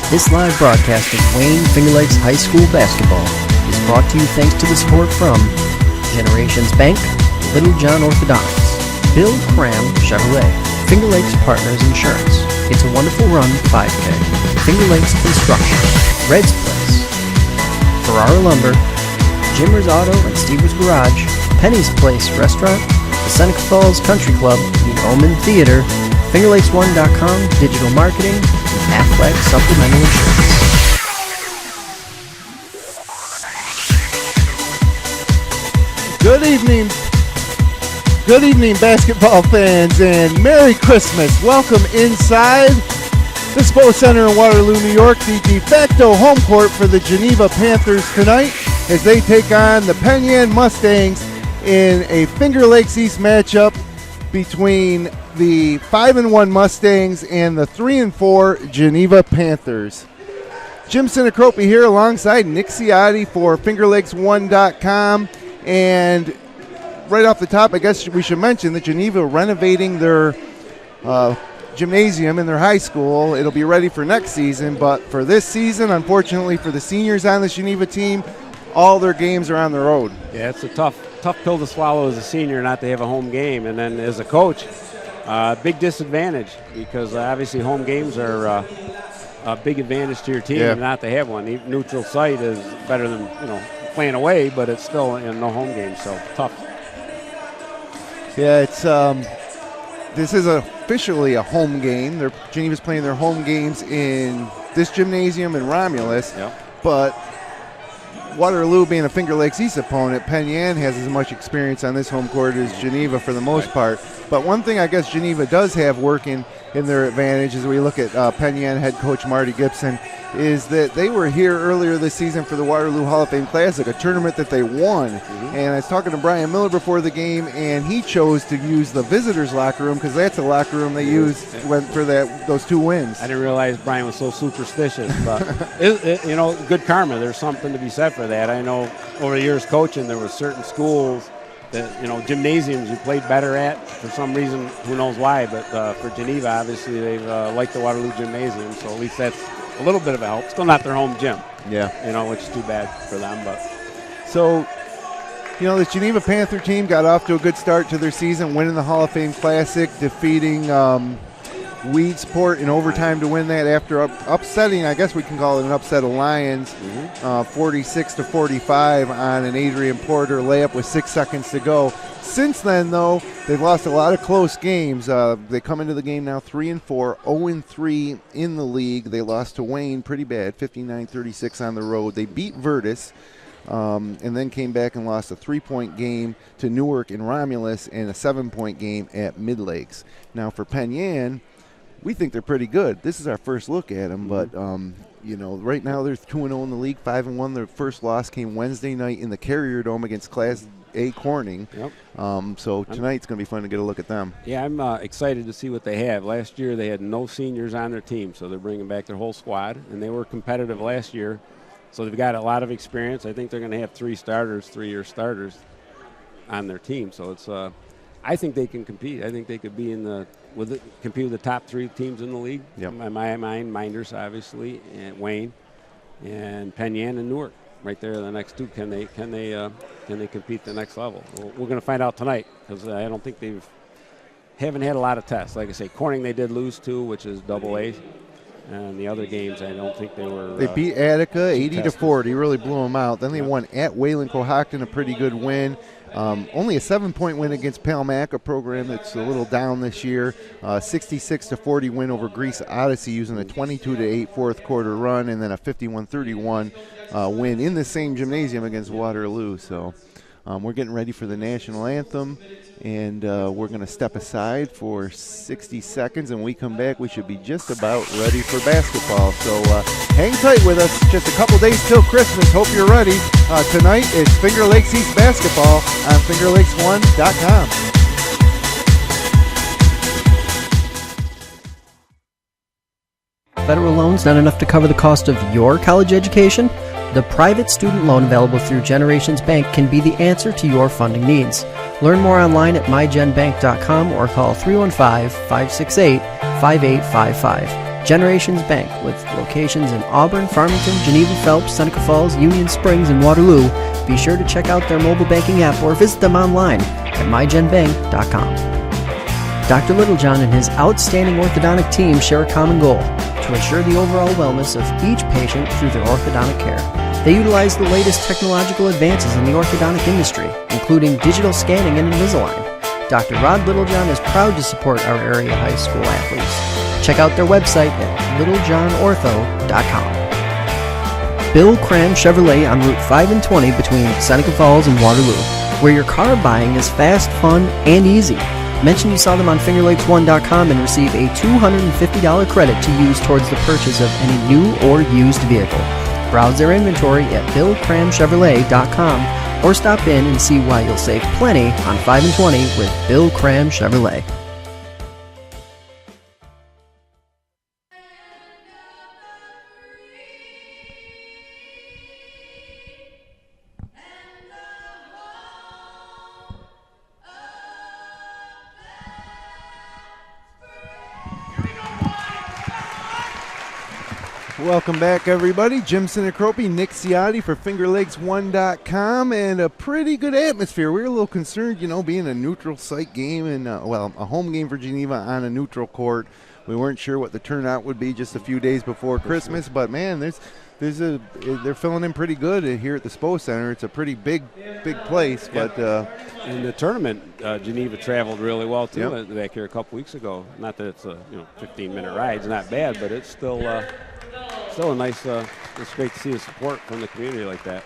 This live broadcast of Wayne Finger Lakes High School basketball is brought to you thanks to the support from Generations Bank, Little John Orthodontics, Bill Cram Chevrolet, Finger Lakes Partners Insurance, It's a Wonderful Run 5K, Finger Lakes Construction, Red's Place, Ferrara Lumber, Jimmer's Auto and STEVER'S Garage, Penny's Place Restaurant, the Seneca Falls Country Club, the Omen Theater, FingerLakes1.com, Digital Marketing, and Aflac Supplemental Insurance. Good evening, basketball fans, and Merry Christmas. Welcome inside the Sports Center in Waterloo, New York, the de facto home court for the Geneva Panthers tonight as they take on the Penn Yan Mustangs in a Finger Lakes East matchup between the 5-1 Mustangs and the 3-4 Geneva Panthers. Jim Sinacropi here alongside Nick Ciotti for FingerLakes1.com. And right off the top, I guess we should mention that Geneva renovating their gymnasium in their high school. It'll be ready for next season, but for this season, unfortunately for the seniors on the Geneva team, all their games are on the road. Yeah, it's a tough pill to swallow as a senior not to have a home game, and then as a coach, big disadvantage because obviously home games are a big advantage to your team not to have one. The neutral site is better than playing away, but it's still no home game, so tough. Yeah, it's this is officially a home game. Geneva's playing their home games in this gymnasium in Romulus, but Waterloo being a Finger Lakes East opponent, Penn Yan has as much experience on this home court as Geneva for the most part. But one thing I guess Geneva does have working in their advantage as we look at Penn Yan head coach Marty Gibson is that they were here earlier this season for the Waterloo Hall of Fame Classic, a tournament that they won. And I was talking to Brian Miller before the game, and he chose to use the visitors' locker room because that's the locker room they used for those two wins. I didn't realize Brian was so superstitious, but good karma. There's something to be said for that. I know over the years coaching, there were certain schools that gymnasiums you played better at for some reason, who knows why, but for Geneva, obviously they've liked the Waterloo Gymnasium, so at least that's a little bit of a help. Still not their home gym, which is too bad for them. But so, the Geneva Panther team got off to a good start to their season, winning the Hall of Fame Classic, defeating Weedsport in overtime to win that after upsetting, I guess we can call it an upset of Lions, 46-45 on an Adrian Porter layup with 6 seconds to go. Since then, though, they've lost a lot of close games. They come into the game now 3-4, 0-3 in the league. They lost to Wayne pretty bad, 59-36 on the road. They beat Virtus. And then came back and lost a 3-point game to Newark in Romulus and a 7-point game at Mid-Lakes. Now for Penn Yan, we think they're pretty good. This is our first look at them, but right now they're 2-0 in the league, 5-1. Their first loss came Wednesday night in the Carrier Dome against Class A Corning. So tonight's going to be fun to get a look at them. Yeah, I'm excited to see what they have. Last year they had no seniors on their team, so they're bringing back their whole squad, and they were competitive last year. So they've got a lot of experience. I think they're going to have 3-year starters on their team. So it's I think they can compete. I think they could be compete with the top 3 teams in the league. In my mind, Minders obviously, and Wayne, and Penn Yan and Newark. Right there, the next two. Can they compete the next level? We're going to find out tonight because I don't think haven't had a lot of tests. Like I say, Corning they did lose to, which is AA. And the other games, I don't think they were. They beat Attica 80-40, really blew them out. Then they won at Wayland-Cohocton, a pretty good win. Only a 7-point win against Palmac, a program that's a little down this year. 66-40 win over Greece Odyssey using a 22-8 fourth quarter run, and then a 51-31 win in the same gymnasium against Waterloo. So we're getting ready for the national anthem, and we're going to step aside for 60 seconds. And when we come back, we should be just about ready for basketball. So hang tight with us. Just a couple days till Christmas. Hope you're ready. Tonight it's Finger Lakes East basketball on FingerLakes1.com. Federal loans not enough to cover the cost of your college education? The private student loan available through Generations Bank can be the answer to your funding needs. Learn more online at mygenbank.com or call 315-568-5855. Generations Bank, with locations in Auburn, Farmington, Geneva, Phelps, Seneca Falls, Union Springs, and Waterloo. Be sure to check out their mobile banking app or visit them online at mygenbank.com. Dr. Littlejohn and his outstanding orthodontic team share a common goal: to ensure the overall wellness of each patient through their orthodontic care. They utilize the latest technological advances in the orthodontic industry, including digital scanning and Invisalign. Dr. Rod Littlejohn is proud to support our area high school athletes. Check out their website at littlejohnortho.com. Bill Cram Chevrolet on Route 5 and 20 between Seneca Falls and Waterloo, where your car buying is fast, fun, and easy. Mention you saw them on fingerlakes1.com and receive a $250 credit to use towards the purchase of any new or used vehicle. Browse their inventory at billcramchevrolet.com or stop in and see why you'll save plenty on 5 and 20 with Bill Cram Chevrolet. Welcome back, everybody. Jim Sinacropi, Nick Ciotti for FingerLakes1.com, and a pretty good atmosphere. We were a little concerned, being a neutral site game and, a home game for Geneva on a neutral court. We weren't sure what the turnout would be just a few days before Christmas, but man, they're filling in pretty good here at the SPO Center. It's a pretty big place, but in the tournament, Geneva traveled really well too. Yep. Back here a couple weeks ago. Not that it's a 15-minute ride; it's not bad, but it's still a nice. It's great to see the support from the community like that.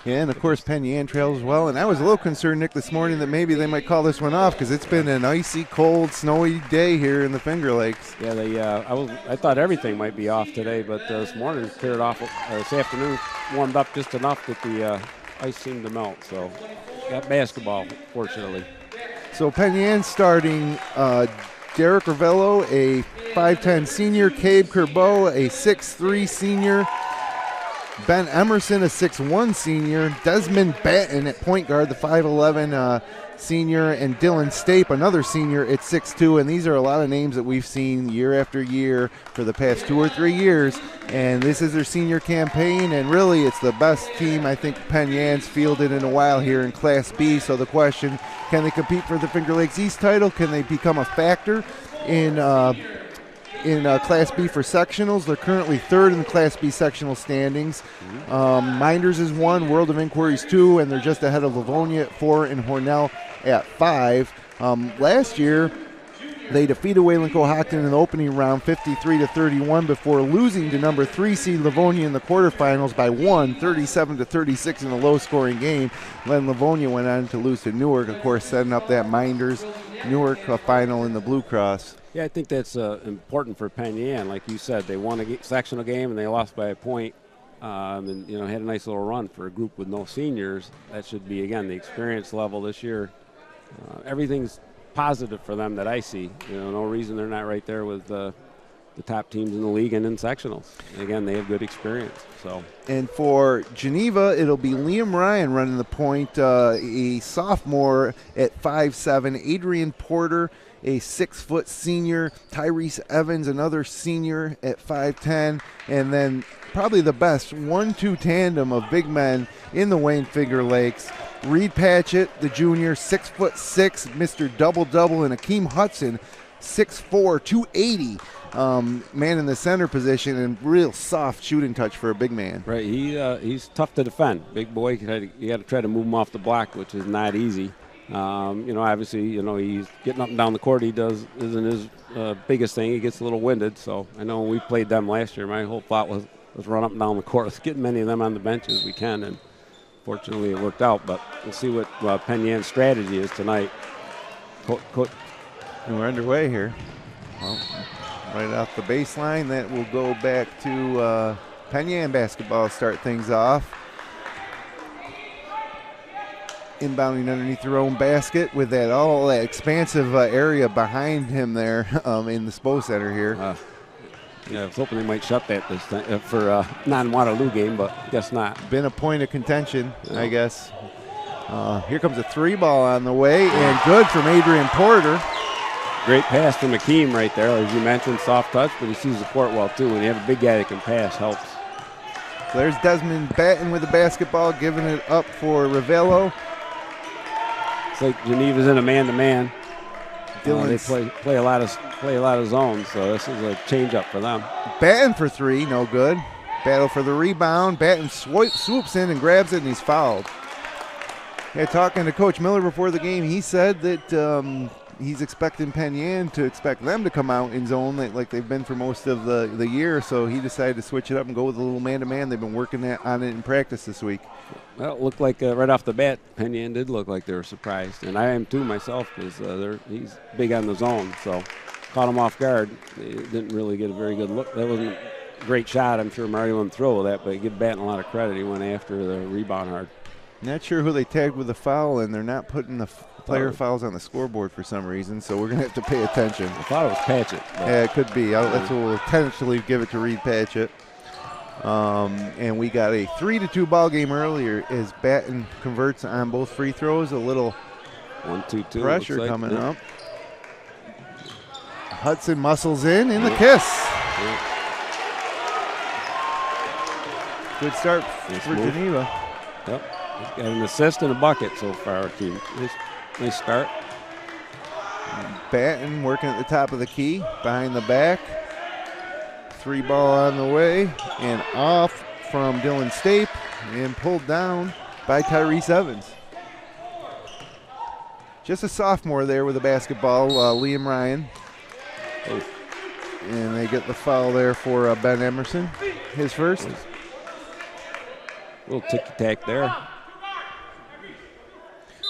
Yeah, and of course Penn Yan trails as well. And I was a little concerned, Nick, this morning that maybe they might call this one off because it's been an icy, cold, snowy day here in the Finger Lakes. Yeah, I thought everything might be off today, but this morning cleared off. This afternoon warmed up just enough that the ice seemed to melt. So got basketball, fortunately. So Penn Yan starting Derek Ravello, a 5'10 senior, Cabe Kerbeau, a 6'3 senior, Ben Emerson, a 6'1 senior, Desmond Batten at point guard, the 5'11 senior, and Dylan Stape, another senior at 6'2. And these are a lot of names that we've seen year after year for the past 2 or 3 years. And this is their senior campaign, and really it's the best team I think Penn Yan's fielded in a while here in Class B. So the question, can they compete for the Finger Lakes East title? Can they become a factor in Class B for sectionals? They're currently third in the Class B sectional standings. Minders is 1, World of Inquiries 2, and they're just ahead of Livonia at 4 and Hornell at 5. Last year, they defeated Wayland Cohocton in the opening round 53-31 before losing to number 3 seed Livonia in the quarterfinals by 37-36 in a low-scoring game. Then Livonia went on to lose to Newark, of course, setting up that Minders Newark final in the Blue Cross. Yeah, I think that's important for Penn Yan. Like you said, they won a sectional game and they lost by a point, and had a nice little run for a group with no seniors. That should be, again, the experience level this year. Everything's positive for them that I see. No reason they're not right there with the top teams in the league and in sectionals. And again, they have good experience. So. And for Geneva, it'll be Liam Ryan running the point, a sophomore at 5'7", Adrian Porter, a 6-foot senior, Tyrese Evans, another senior at 5'10", and then probably the best 1-2 tandem of big men in the Wayne Finger Lakes. Reed Patchett, the junior, 6'6", Mr. Double-Double, and Akeem Hudson, 6'4", 280, man in the center position, and real soft shooting touch for a big man. Right, he's tough to defend. Big boy, you got to try to move him off the block, which is not easy. Obviously, he's getting up and down the court. Isn't his biggest thing. He gets a little winded. So I know when we played them last year, my whole thought was run up and down the court. Let's get many of them on the bench as we can. And fortunately, it worked out. But we'll see what Penn Yan's strategy is tonight. And we're underway here. Well, right off the baseline, that will go back to Penn Yan basketball. Start things off. Inbounding underneath their own basket with all that expansive area behind him there in the SPO Center here. I was hoping they might shut that this time for a non-Waterloo game, but guess not. Been a point of contention, I guess. Here comes a 3 ball on the way, and good from Adrian Porter. Great pass from Akeem right there. As you mentioned, soft touch, but he sees the court well, too. When you have a big guy that can pass, helps. There's Desmond Batten with the basketball, giving it up for Ravello. It's like Geneva's in a man-to-man. They Dylan's play a lot of zones, so this is a change-up for them. Batten for three, no good. Battle for the rebound. Batten swoops in and grabs it, and he's fouled. Yeah, talking to Coach Miller before the game, he said that he's expecting Penn Yan to expect them to come out in zone like they've been for most of the year, so he decided to switch it up and go with a little man-to-man. They've been working on it in practice this week. Well, it looked like right off the bat, Penn Yan did look like they were surprised, and I am too myself because he's big on the zone, so caught him off guard. They didn't really get a very good look. That wasn't a great shot. I'm sure Mario wouldn't throw that, but give Batten a lot of credit. He went after the rebound hard. Not sure who they tagged with the foul, and they're not putting the player fouls on the scoreboard for some reason, so we're going to have to pay attention. I thought it was Patchett. Yeah, it could be. That's what we'll tentatively give it to Reed Patchett. And we got a 3-2 ball game earlier as Batten converts on both free throws. A little 1-2-2 pressure coming up. Hudson muscles in the kiss. Yeah. Good start for Geneva. Yep. He's got an assist and a bucket so far, team. Nice start. Batten working at the top of the key, behind the back. Three ball on the way, and off from Dylan Stape, and pulled down by Tyrese Evans. Just a sophomore there with the basketball, Liam Ryan. Oh. And they get the foul there for Ben Emerson, his first. A little ticky-tack there.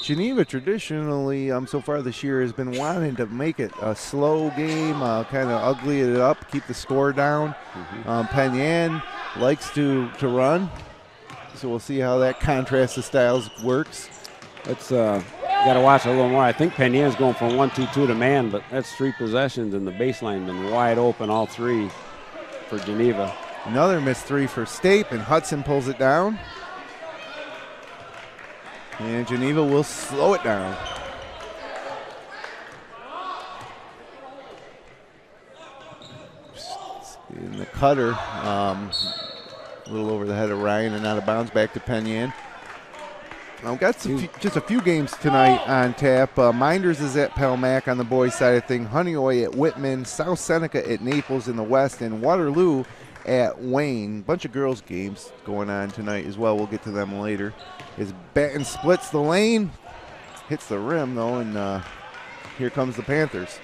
Geneva traditionally, so far this year, has been wanting to make it a slow game, kind of ugly it up, keep the score down. Penn Yan likes to run, so we'll see how that contrast of styles works. Let's got to watch a little more. I think Penn Yan's going from 1-2-2 to man, but that's 3 possessions, and the baseline been wide open, all 3 for Geneva. Another missed 3 for Stape, and Hudson pulls it down. And Geneva will slow it down. In the cutter, a little over the head of Ryan and out of bounds, back to Penn Yan. I've got just a few games tonight on tap. Minders is at Palmac on the boys' side of things. Honeoye at Whitman, South Seneca at Naples in the west, and Waterloo at Wayne. Bunch of girls' games going on tonight as well. We'll get to them later. As Batten splits the lane, hits the rim though, and here comes the Panthers.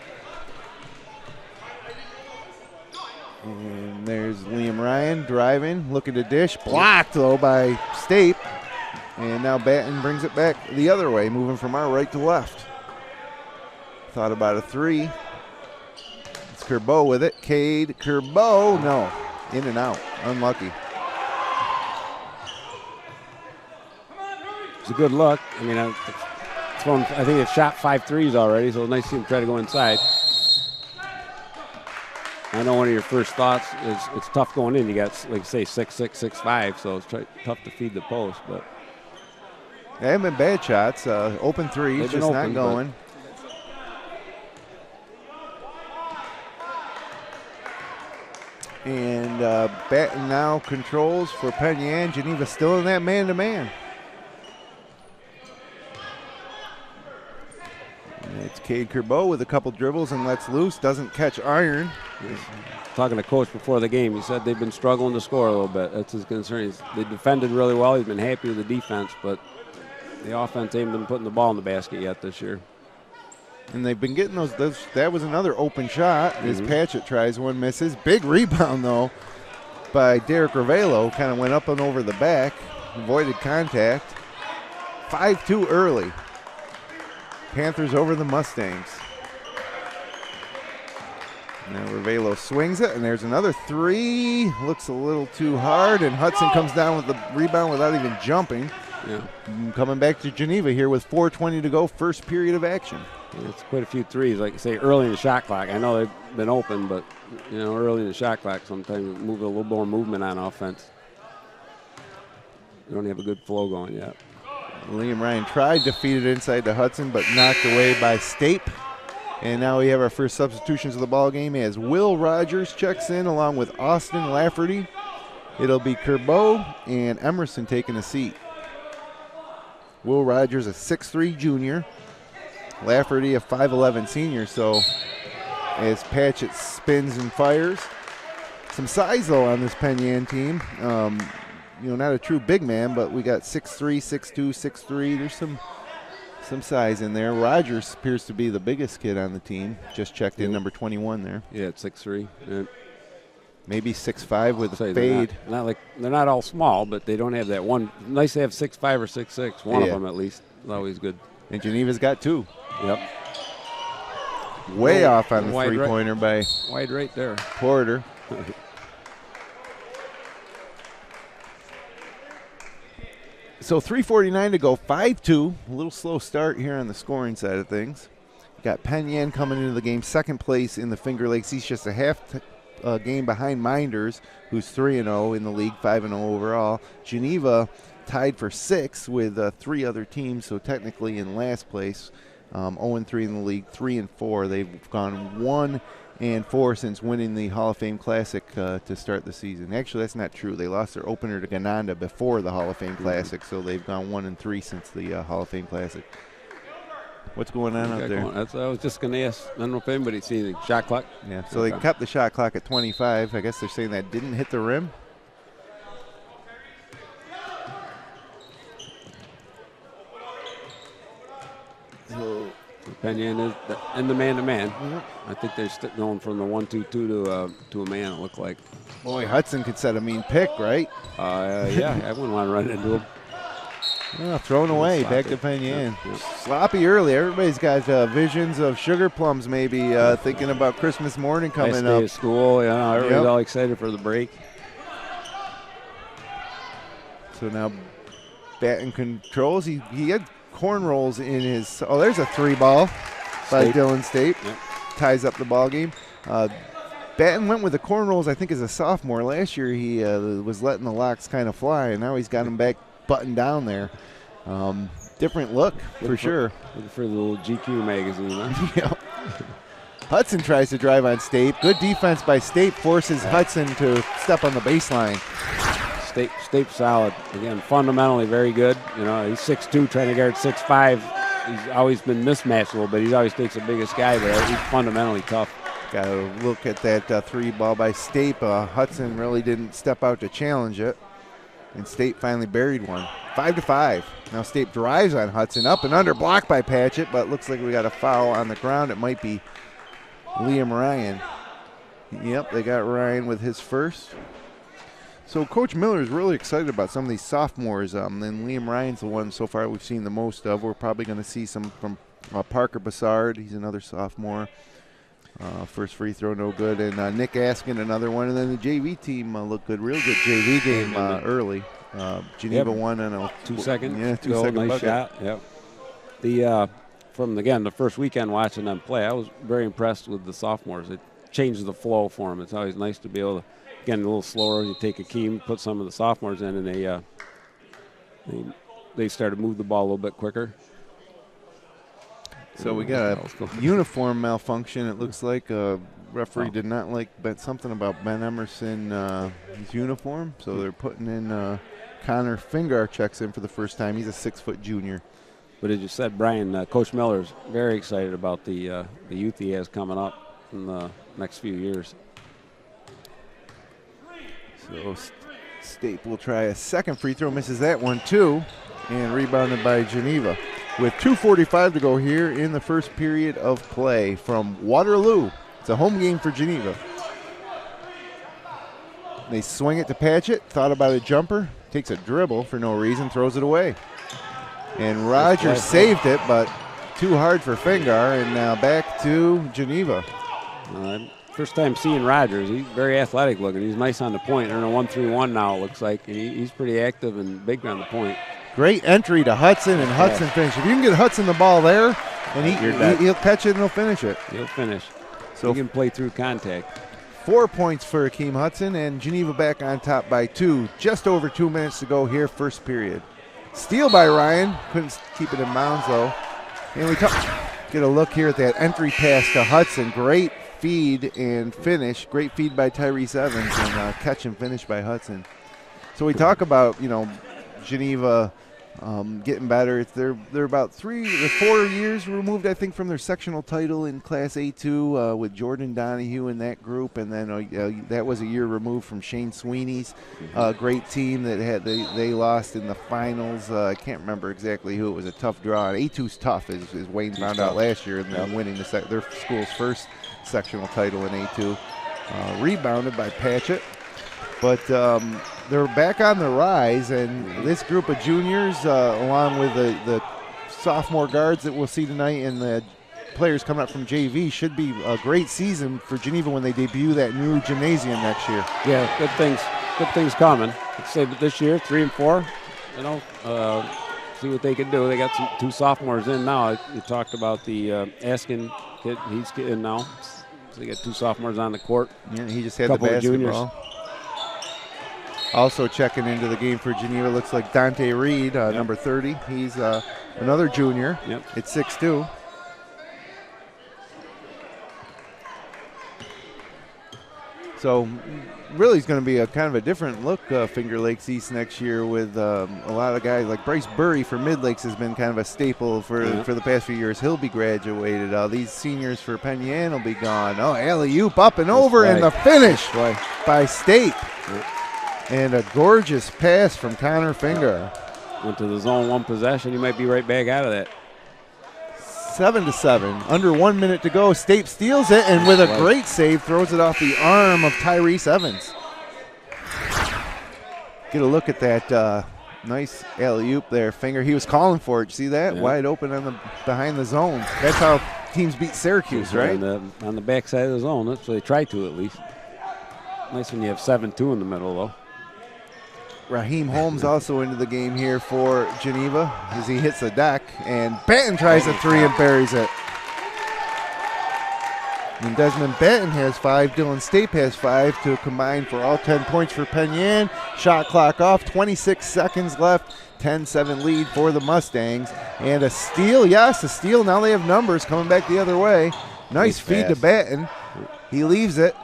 And there's Liam Ryan driving, looking to dish, blocked though by Stape. And now Batten brings it back the other way, moving from our right to left. Thought about a 3. It's Kerbeau with it. Cade Kerbeau, no, in and out, unlucky. It's a good look. I mean, I think they've shot 5 threes already, so it's nice to see him try to go inside. I know one of your first thoughts is it's tough going in. You got, like, say, 6'6", 6'5", so it's tough to feed the post. But they haven't been bad shots. Open threes, just not going. And Batten now controls for Penn Yan. Geneva still in that man-to-man. It's Cade Kerbeau with a couple dribbles and lets loose. Doesn't catch iron. Talking to Coach before the game, he said they've been struggling to score a little bit. That's his concern. They defended really well. He's been happy with the defense, but the offense ain't been putting the ball in the basket yet this year. And they've been getting those that was another open shot as Patchett tries one, misses. Big rebound, though, by Derek Ravello. Kind of went up and over the back, avoided contact. 5-2 early. Panthers over the Mustangs. Now Ravello swings it, and there's another 3. Looks a little too hard, and Hudson comes down with the rebound without even jumping. Yeah. Coming back to Geneva here with 4:20 to go, first period of action. Yeah, it's quite a few threes, like I say, early in the shot clock. I know they've been open, but early in the shot clock, sometimes move a little more movement on offense. They don't have a good flow going yet. Liam Ryan tried to feed it inside to Hudson, but knocked away by Stape. And now we have our first substitutions of the ball game as Will Rogers checks in along with Austin Lafferty. It'll be Kerbeau and Emerson taking a seat. Will Rogers, a 6'3 junior. Lafferty, a 5'11 senior. So as Patchett spins and fires. Some size, though, on this Penn Yan team. Not a true big man, but we got 6'3", 6'2", 6'3". There's some size in there. Rogers appears to be the biggest kid on the team. Just checked in, number 21 there. Yeah, it's 6'3". Yeah. Maybe 6'5" with a fade. They're not all small, but they don't have that one. Nice to have 6'5" or 6'6". One of them at least. It's always good. And Geneva's got 2. Yep. Way off on the three-pointer by wide right there. Porter. So 3:49 to go, 5-2. A little slow start here on the scoring side of things. Got Penn Yan coming into the game, second place in the Finger Lakes. He's just a half game behind Minders, who's 3-0 in the league, 5-0 overall. Geneva tied for 6 with 3 other teams, so technically in last place. 0-3 in the league, 3-4. They've gone 1-4 since winning the Hall of Fame Classic to start the season. Actually, that's not true. They lost their opener to Gananda before the Hall of Fame Classic, so they've gone 1-3 since the Hall of Fame Classic. What's going on out there? I was just going to ask. I don't know if anybody's seen the shot clock. Yeah, so they kept the shot clock at 25. I guess they're saying that didn't hit the rim. So Penn Yan is in the man-to-man. Yep. I think they're going from the 1-2-2 to a man, it looked like. Boy, Hudson could set a mean pick, right? Yeah, I wouldn't want to run into him. Oh, thrown away, back to Penn Yan. Sloppy early. Everybody's got visions of sugar plums maybe, thinking about Christmas morning coming last up. Day of school, everybody's all excited for the break. So now Batten controls. He had cornrows in his. Oh, there's a 3-ball by Dylan State. Yep. Ties up the ball game. Batten went with the cornrows, I think, as a sophomore. Last year he was letting the locks kind of fly, and now he's got them back buttoned down there. Different look for sure. Looking for the little GQ magazine, huh? Yep. Hudson tries to drive on State. Good defense by State forces Hudson to step on the baseline. State's solid. Again, fundamentally very good. He's 6'2", trying to guard 6'5". He's always been mismatchable, but he always takes the biggest guy, but he's fundamentally tough. Got to look at that 3-ball by State. Hudson really didn't step out to challenge it, and State finally buried one. 5-5. Now State drives on Hudson, up and under, blocked by Patchett, but looks like we got a foul on the ground. It might be Liam Ryan. Yep, they got Ryan with his first. So Coach Miller is really excited about some of these sophomores. And Liam Ryan's the one so far we've seen the most of. We're probably going to see some from Parker Bassard. He's another sophomore. First free throw, no good. And Nick Askin, another one. And then the JV team looked good. Real good JV game early. Geneva won on a 2-second. Yeah, 2-second nice bucket. shot. Yep. From the first weekend watching them play, I was very impressed with the sophomores. It changed the flow for them. It's always nice to be able to, again, a little slower. You take a key, put some of the sophomores in, and they started to move the ball a little bit quicker. So we got a uniform malfunction. It looks like referee did not like something about Ben Emerson, his uniform. So they're putting in Connor Fingar checks in for the first time. He's a 6-foot junior. But as you said, Brian, Coach Miller's very excited about the youth he has coming up in the next few years. So State will try a second free throw, misses that one too, and rebounded by Geneva. With 2:45 to go here in the first period of play from Waterloo. It's a home game for Geneva. They swing it to Patchett, thought about a jumper, takes a dribble for no reason, throws it away. And Rogers saved it, but too hard for Fingar, and now back to Geneva. First time seeing Rogers. He's very athletic looking. He's nice on the point. They're in a 1-3-1 now, it looks like. He's pretty active and big on the point. Great entry to Hudson, and Hudson finished. If you can get Hudson the ball there, and he'll catch it and he'll finish it. He'll finish. So he can play through contact. 4 points for Akeem Hudson, and Geneva back on top by 2. Just over 2 minutes to go here, first period. Steal by Ryan. Couldn't keep it in bounds, though. And Get a look here at that entry pass to Hudson. Great feed and finish. Great feed by Tyrese Evans and catch and finish by Hudson. So we talk about, Geneva getting better. They're about 3 or 4 years removed, I think, from their sectional title in Class A2 with Jordan Donahue in that group, and then that was a year removed from Shane Sweeney's great team that they lost in the finals. I can't remember exactly who. It was a tough draw. And A2's tough, as Wayne found out last year, and then winning their school's first sectional title in A2. Rebounded by Patchett. But they're back on the rise, and this group of juniors, along with the sophomore guards that we'll see tonight and the players coming up from JV, should be a great season for Geneva when they debut that new gymnasium next year. Yeah, good things coming. Let's say this year, 3 and 4, see what they can do. They got 2 sophomores in now. You talked about the Askin kid, he's in now. So they got 2 sophomores on the court. Yeah, he just had the basketball. Also checking into the game for Geneva looks like Dante Reed, number 30. He's another junior. Yep. It's 6'2". So really it's going to be a kind of a different look, Finger Lakes East next year, with a lot of guys like Bryce Burry for Mid Lakes has been kind of a staple for the past few years. He'll be graduated. These seniors for Penn Yan will be gone. Alley-oop up and over, and the finish by State. And a gorgeous pass from Connor Finger. Went to the zone 1 possession. He might be right back out of that. 7-7. Under 1 minute to go. State steals it, and with a great save, throws it off the arm of Tyrese Evans. Get a look at that nice alley-oop there, Finger. He was calling for it. You see that? Yeah. Wide open behind the zone. That's how teams beat Syracuse, right? On the backside of the zone. That's what they try to, at least. Nice when you have 7-2 in the middle, though. Raheem Holmes also into the game here for Geneva as he hits the deck, and Benton tries a 3 and buries it. And Desmond Benton has 5, Dillon Stape has 5 to combine for all 10 points for Penn Yan. Shot clock off, 26 seconds left, 10-7 lead for the Mustangs. And a steal, yes, a steal. Now they have numbers coming back the other way. Nice feed to Benton. He leaves it,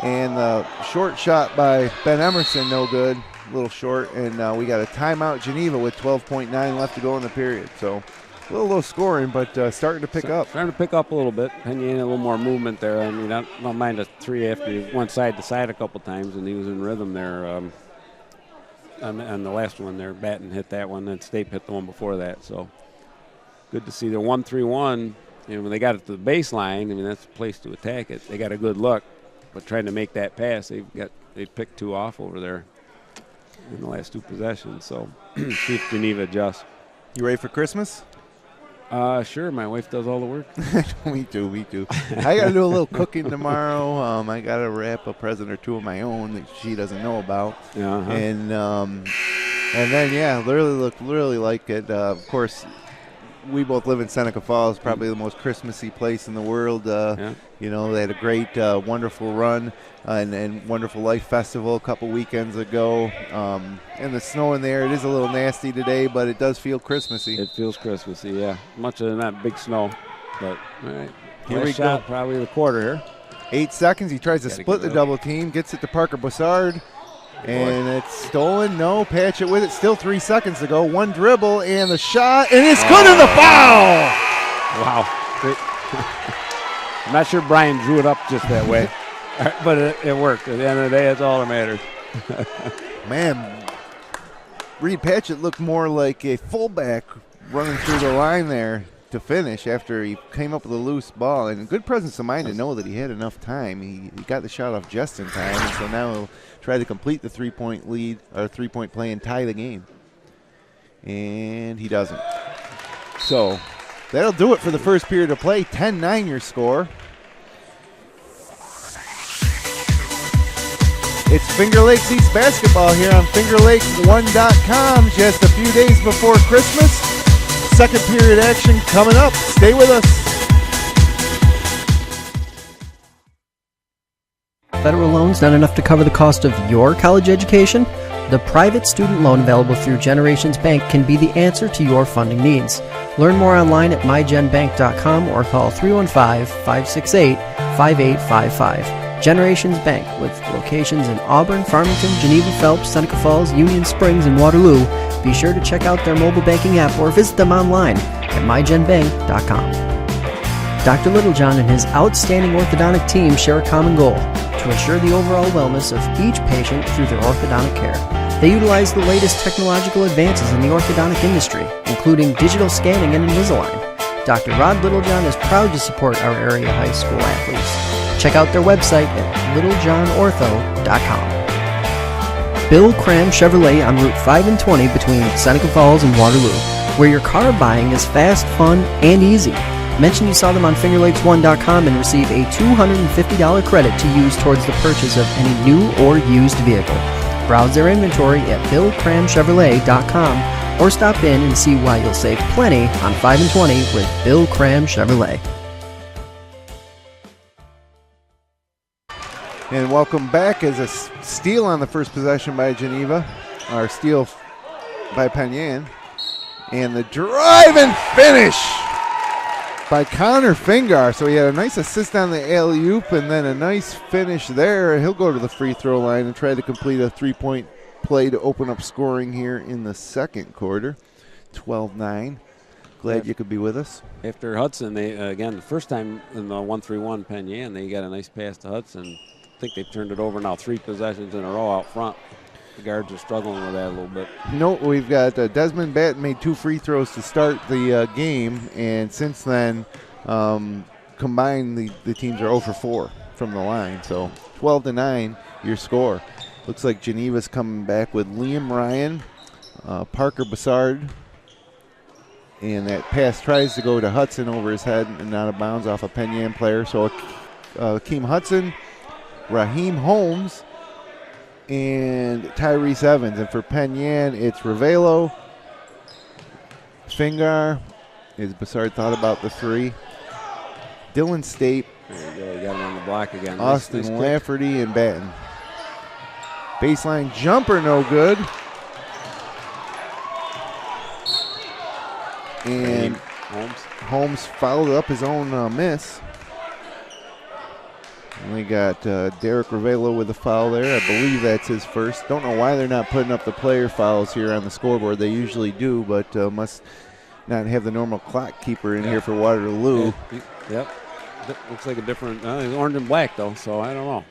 and the short shot by Ben Emerson, no good. A little short, and we got a timeout Geneva with 12.9 left to go in the period. So a little low scoring, but starting to pick up. Starting to pick up a little bit. Penn Yan a little more movement there. I mean, I don't mind a 3 after he went side to side a couple times, and he was in rhythm there. On the last one there, Batten hit that one, and Stape hit the one before that. So good to see the 1-3-1. When they got it to the baseline, I mean, that's the place to attack it. They got a good look, but trying to make that pass, they picked 2 off over there in the last 2 possessions. So see if Geneva adjusts. You ready for Christmas? Sure. My wife does all the work. Me too. I got to do a little cooking tomorrow. I got to wrap a present or 2 of my own that she doesn't know about. Uh-huh. And then, really like it. Of course, we both live in Seneca Falls, probably the most Christmassy place in the world. They had a great, wonderful run and Wonderful Life Festival a couple weekends ago. And the snow in there, it is a little nasty today, but it does feel Christmassy. It feels Christmassy, yeah. Much of not big snow, but all right. Here we go. Probably the quarter here. 8 seconds. He tries to split the double team, gets it to Parker Boussard. And it's stolen. No, Patchett with it. Still 3 seconds to go. 1 dribble and the shot, and it's good in the foul. Wow. Great. I'm not sure Brian drew it up just that way, but it worked. At the end of the day, that's all that matters. Man, Reed Patchett looked more like a fullback running through the line there to finish after he came up with a loose ball. And good presence of mind to know that he had enough time. He got the shot off just in time, and so now he'll try to complete the 3-point lead or 3-point play and tie the game. And he doesn't. So that'll do it for the first period of play. 10-9 your score. It's Finger Lakes East basketball here on FingerLakes1.com just a few days before Christmas. Second period action coming up. Stay with us. Federal loans not enough to cover the cost of your college education? The private student loan available through Generations Bank can be the answer to your funding needs. Learn more online at mygenbank.com or call 315-568-5855. Generations Bank, with locations in Auburn, Farmington, Geneva, Phelps, Seneca Falls, Union Springs, and Waterloo. Be sure to check out their mobile banking app or visit them online at mygenbank.com. Dr. Littlejohn and his outstanding orthodontic team share a common goal: to ensure the overall wellness of each patient through their orthodontic care. They utilize the latest technological advances in the orthodontic industry, including digital scanning and Invisalign. Dr. Rod Littlejohn is proud to support our area high school athletes. Check out their website at littlejohnortho.com. Bill Cram Chevrolet on Route 5 and 20 between Seneca Falls and Waterloo, where your car buying is fast, fun, and easy. Mention you saw them on fingerlakes1.com and receive a $250 credit to use towards the purchase of any new or used vehicle. Browse their inventory at billcramchevrolet.com or stop in and see why you'll save plenty on 5 and 20 with Bill Cram Chevrolet. And welcome back as a steal on the first possession by Geneva, or steal by Penn Yan. And the drive and finish by Connor Fingar. So he had a nice assist on the alley-oop and then a nice finish there. He'll go to the free throw line and try to complete a three-point play to open up scoring here in the second quarter. 12-9. Glad you could be with us. After Hudson, they again, the first time in the 1-3-1 Penn Yan, they got a nice pass to Hudson. I think they've turned it over now 3 possessions in a row out front. The guards are struggling with that a little bit. No, we've got Desmond Batten made 2 free throws to start the game, and since then, combined, the teams are 0 for 4 from the line. So 12-9, your score. Looks like Geneva's coming back with Liam Ryan, Parker Bassard, and that pass tries to go to Hudson over his head and out of bounds off a Penn Yan player. So Akeem Hudson, Raheem Holmes, and Tyrese Evans. And for Penn Yan, it's Ravelo, Fingar, as Bassard thought about the 3, Dylan Stape, there you go, you got him on the block again. Austin nice Lafferty, and Batten. Baseline jumper, no good. And Holmes fouled up his own miss. And we got Derek Ravelo with a foul there. I believe that's his first. Don't know why they're not putting up the player fouls here on the scoreboard. They usually do, but must not have the normal clock keeper in here for Waterloo. Yep. Looks like a different, it's orange and black though, so I don't know.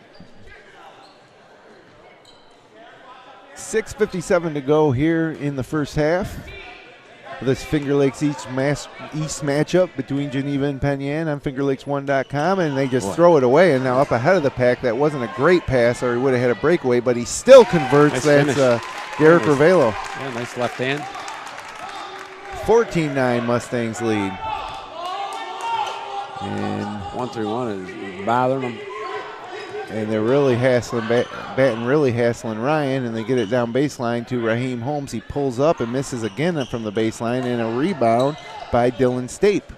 6:57 to go here in the first half. This Finger Lakes East matchup between Geneva and Penn Yan on fingerlakes1.com, and they just throw it away. And now up ahead of the pack, that wasn't a great pass, or he would have had a breakaway, but he still converts. Nice That's Derek Ravelo. Yeah, nice left hand. 14-9 Mustangs lead. And 1-3-1 is bothering them. And they're really hassling, Batten really hassling Ryan, and they get it down baseline to Raheem Holmes. He pulls up and misses again from the baseline, and a rebound by Dylan Stape.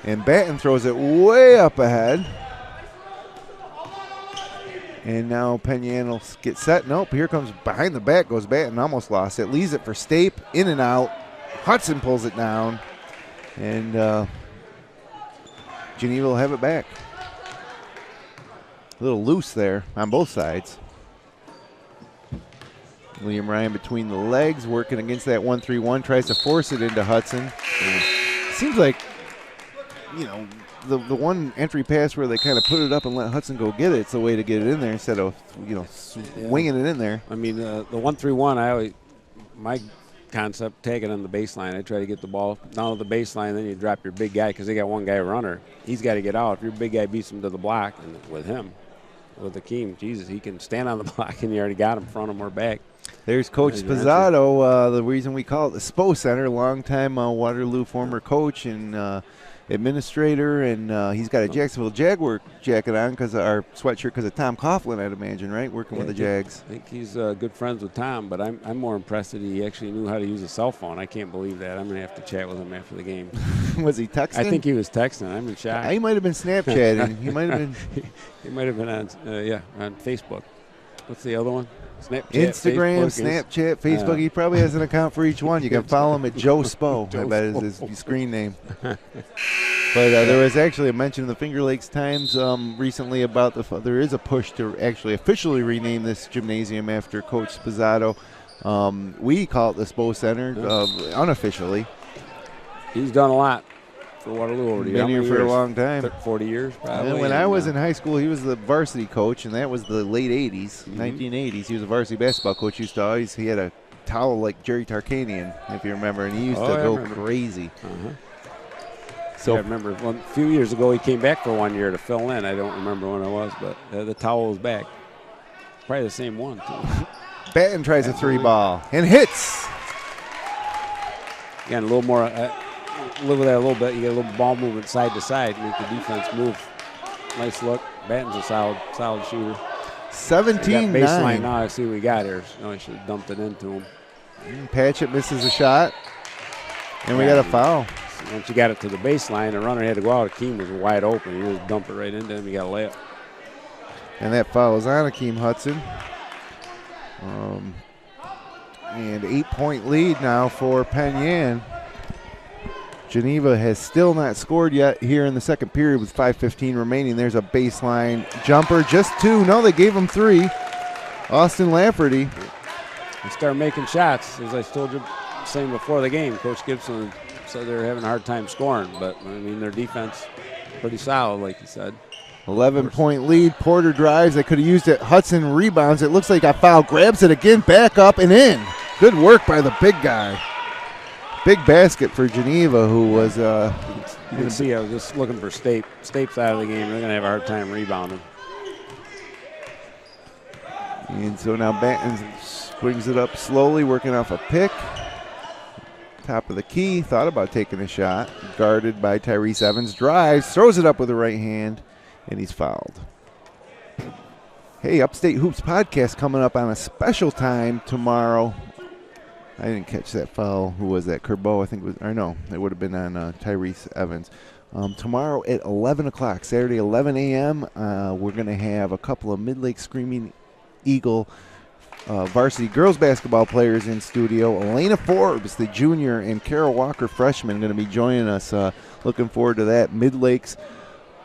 And Batten throws it way up ahead. And now Penn Yan will get set. Nope, here comes behind the back goes Batten, almost lost it. Leaves it for Stape, in and out. Hudson pulls it down, and Geneva will have it back. A little loose there on both sides. Liam Ryan between the legs, working against that 1-3-1, tries to force it into Hudson. Seems like, you know, the one entry pass where they kind of put it up and let Hudson go get it, it's the way to get it in there instead of, you know, winging it in there. I mean, the 1-3-1, my concept, tag it on the baseline. I try to get the ball down to the baseline, then you drop your big guy because they got one guy runner. He's got to get out. If your big guy beats him to the block, and with Akeem, Jesus, he can stand on the block and you already got him front him or back. There's Coach Spizzato, the reason we call it the SPO Center, longtime Waterloo former coach and administrator, and he's got a Jacksonville Jaguar jacket on because our sweatshirt because of Tom Coughlin, I'd imagine, right? Working with the Jags. I think he's good friends with Tom, but I'm more impressed that he actually knew how to use a cell phone. I can't believe that. I'm going to have to chat with him after the game. Was he texting? I think he was texting. I'm in shock. He might have been Snapchatting. He might have been. He might have been on Facebook. What's the other one? Instagram, Snapchat, Facebook. Yeah. He probably has an account for each one. You can follow him at Joe Spo. I bet is his screen name. But there was actually a mention in the Finger Lakes Times recently about there is a push to actually officially rename this gymnasium after Coach Spizzato. We call it the Spo Center unofficially. He's done a lot for Waterloo over the years. Been here for a long time. 40 years, probably. And when I was in high school, he was the varsity coach, and that was the late 80s, 1980s. He was a varsity basketball coach. He had a towel like Jerry Tarkanian, if you remember, and he used to go crazy. So I remember a few years ago he came back for 1 year to fill in. I don't remember when it was, but the towel was back. Probably the same one, too. Batten tries a three ball and hits. Again, a little more, live with that a little bit. You get a little ball movement side to side, make the defense move. Nice look. Batten's a solid shooter. 17-9. Baseline now. I see what we got here. I should have dumped it into him. Patchett misses a shot, and we got a foul. Once you got it to the baseline, the runner had to go out. Akeem was wide open. You just dump it right into him. You got a layup. And that foul is on Akeem Hudson. And 8-point lead now for Penn Yan. Geneva has still not scored yet here in the second period with 5:15 remaining. There's a baseline jumper, just two. No, they gave him three. Austin Lafferty. They start making shots, as I told you saying before the game. Coach Gibson said they're having a hard time scoring, but I mean their defense pretty solid, like he said. 11-point lead. Porter drives. They could have used it. Hudson rebounds. It looks like he got fouled. Grabs it again. Back up and in. Good work by the big guy. Big basket for Geneva, who was. You can see I was just looking for Stape. Stape's out of the game. They're going to have a hard time rebounding. And so now Batten brings it up slowly, working off a pick. Top of the key. Thought about taking a shot. Guarded by Tyrese Evans. Drives. Throws it up with the right hand. And he's fouled. Hey, Upstate Hoops podcast coming up on a special time tomorrow. I didn't catch that foul. Who was that? Kerbo, I think it was. Or no, it would have been on Tyrese Evans. Tomorrow at 11 o'clock, Saturday, 11 a.m., we're going to have a couple of Mid-Lake Screaming Eagle varsity girls basketball players in studio. Elena Forbes, the junior, and Carol Walker, freshman, going to be joining us. Looking forward to that. Mid-Lakes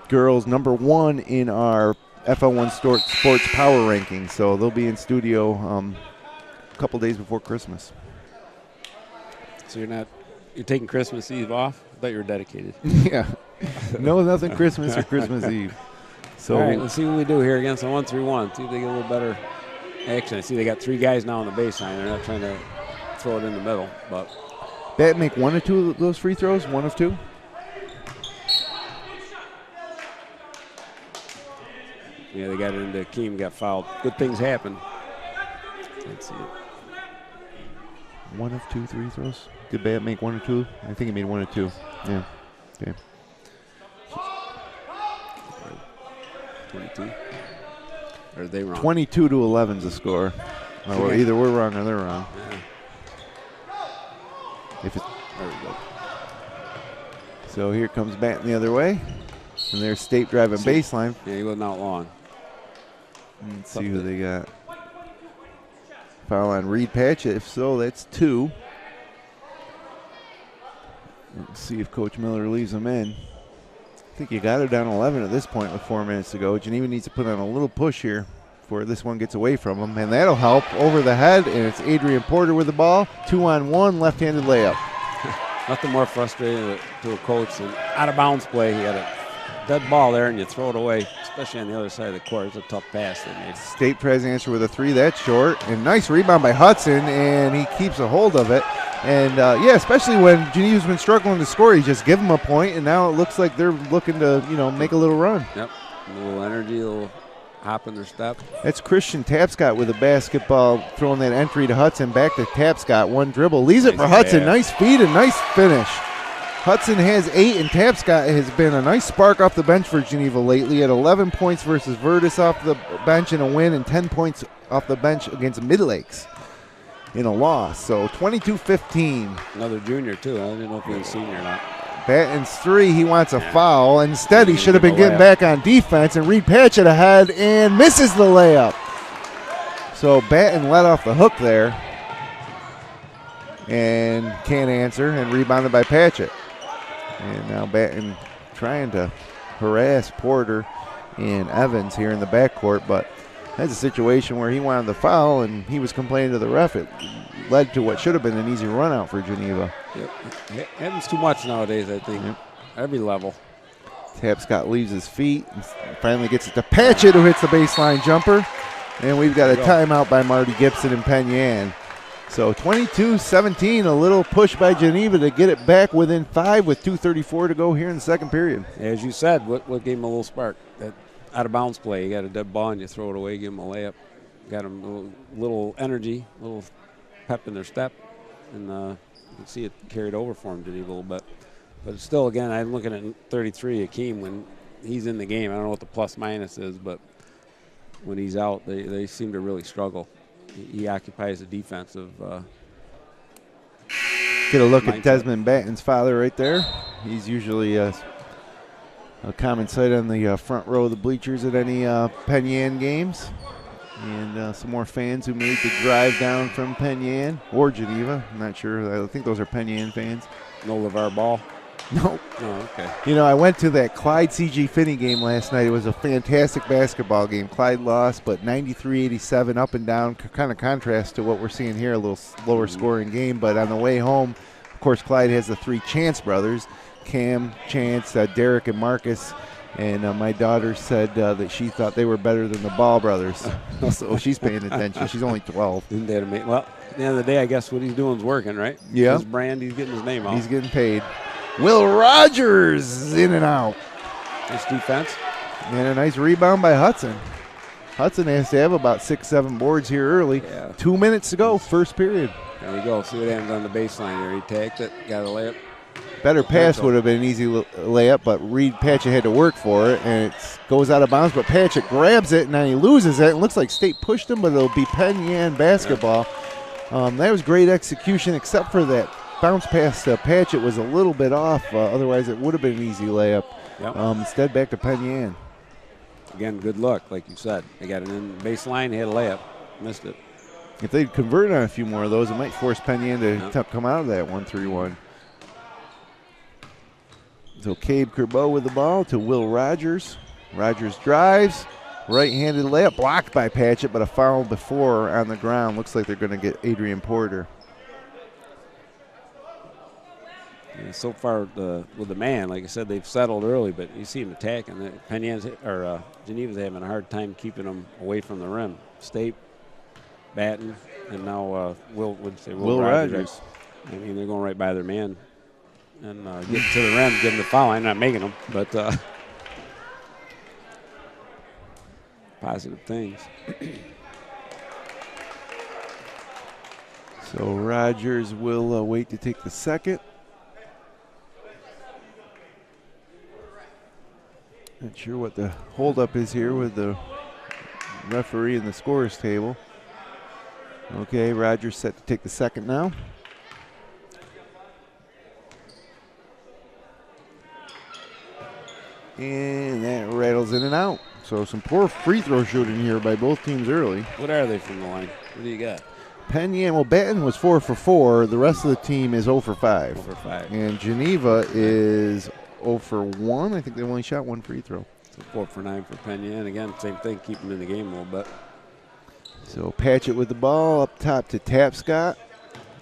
girls #1 in our FL1 sports power ranking. So they'll be in studio a couple days before Christmas. So you're taking Christmas Eve off? I thought you were dedicated. Yeah. No, nothing Christmas or Christmas Eve. So all right, let's see what we do here against the 1-3-1. See if they get a little better action. I see they got three guys now on the baseline. They're not trying to throw it in the middle. But Bat make one or two of those free throws? One of two? yeah, they got it into Akeem, got fouled. Good things happen. Let's see it. One of two free throws? Did Bat make one or two? I think he made one or two. Yeah. Okay. 22. Or are they wrong? 22 to 11 is the score. Well, either we're wrong or they're wrong. Yeah. If it, there we go. So here comes Batten the other way. And there's State driving baseline. Yeah, he wasn't out long. Let's see who they got. Foul on Reed Patchett. If so, that's two. Let's see if Coach Miller leaves them in. I think you got her down 11 at this point with 4 minutes to go. Geneva needs to put on a little push here before this one gets away from them. And that'll help over the head. And it's Adrian Porter with the ball. 2-on-1, left-handed layup. Nothing more frustrating to a coach than out-of-bounds play. He had a dead ball there, and you throw it away, especially on the other side of the court. It's a tough pass they made. State tries to answer with a three. That's short. And nice rebound by Hudson, and he keeps a hold of it. And, yeah, especially when Geneva's been struggling to score, you just give them a point, and now it looks like they're looking to, make a little run. Yep, a little energy, a little hop in their step. That's Christian Tapscott with a basketball, throwing that entry to Hudson. Back to Tapscott. One dribble. Leaves it for Hudson. Pass. Nice feed and nice finish. Hudson has 8, and Tapscott has been a nice spark off the bench for Geneva lately at 11 points versus Virtus off the bench in a win and 10 points off the bench against Mid-Lakes in a loss. So 22-15. Another junior, too. I didn't know if he was a senior or not. Batten's three. He wants a foul. Instead, he should have been getting back on defense, and Reed Patchett ahead and misses the layup. So So Batten let off the hook there and can't answer, and rebounded by Patchett. And now Batten trying to harass Porter and Evans here in the backcourt, but that's a situation where he wanted the foul and he was complaining to the ref. It led to what should have been an easy run out for Geneva. Yep. It happens too much nowadays, I think. Yep. Every level. Tapscott leaves his feet and finally gets it to Patchett, who hits the baseline jumper. And we've got a timeout by Marty Gibson and Penn Yan. So 22-17, a little push by Geneva to get it back within 5 with 2:34 to go here in the second period. As you said, what gave him a little spark? That out of bounds play. You got a dead ball and you throw it away, give him a layup. Got them a little energy, a little pep in their step, and you can see it carried over for him, Geneva, a little bit. But still, again, I'm looking at 33, Akeem, when he's in the game. I don't know what the plus-minus is, but when he's out, they seem to really struggle. He occupies the defensive. Get a look at Desmond Batten's father right there. He's usually a common sight on the front row of the bleachers at any Penn Yan games. And some more fans who made the drive down from Penn Yan or Geneva. I'm not sure. I think those are Penn Yan fans. No LeVar Ball. Nope. Oh, okay. You know, I went to that Clyde C.G. Finney game last night. It was a fantastic basketball game. Clyde lost, but 93-87 up and down, kind of contrast to what we're seeing here, a little lower scoring game. But on the way home, of course, Clyde has the 3 Chance brothers, Cam, Chance, Derek, and Marcus. And my daughter said that she thought they were better than the Ball brothers. So she's paying attention. She's only 12. Isn't that amazing? Well, at the end of the day, I guess what he's doing is working, right? Yeah. His brand, he's getting his name out. He's getting paid. Will Rogers in and out. Nice defense. And a nice rebound by Hudson. Hudson has to have about 6-7 boards here early. Yeah. 2 minutes to go, first period. There we go. See what happens on the baseline here. He tagged it, got a layup. Better pass would have been an easy layup, but Reed Patchett had to work for it, and it goes out of bounds, but Patchett grabs it, and then he loses it. It looks like State pushed him, but it'll be Penn Yan basketball. That was great execution, except for that bounce pass to Patchett was a little bit off. Otherwise, it would have been an easy layup. Yep. Instead, back to Penn Yan. Again, good luck, like you said. They got it in the baseline, he had a layup, missed it. If they'd converted on a few more of those, it might force Penn Yan to come out of that 1-3-1. So Cabe Kerbeau with the ball to Will Rogers. Rogers drives. Right-handed layup blocked by Patchett, but a foul before on the ground. Looks like they're going to get Adrian Porter. Yeah, so far with the man, like I said, they've settled early, but you see them attacking. Penn Yan's or Geneva's having a hard time keeping them away from the rim. State, Batten, and now Will Rogers. I mean, they're going right by their man and getting to the rim, getting the foul. I'm not making them, but positive things. So Rogers will wait to take the second. Not sure what the holdup is here with the referee and the scorers table. Okay, Rogers set to take the second now. And that rattles in and out. So some poor free throw shooting here by both teams early. What are they from the line? What do you got? Penn Yan, well, Batten was 4 for 4. The rest of the team is 0 for 5. 0 for 5. And Geneva is 0 for 1. I think they only shot 1 free throw. So 4 for 9 for Penn Yan. Again, same thing, keep them in the game a little bit. So Patchett with the ball up top to Tapscott.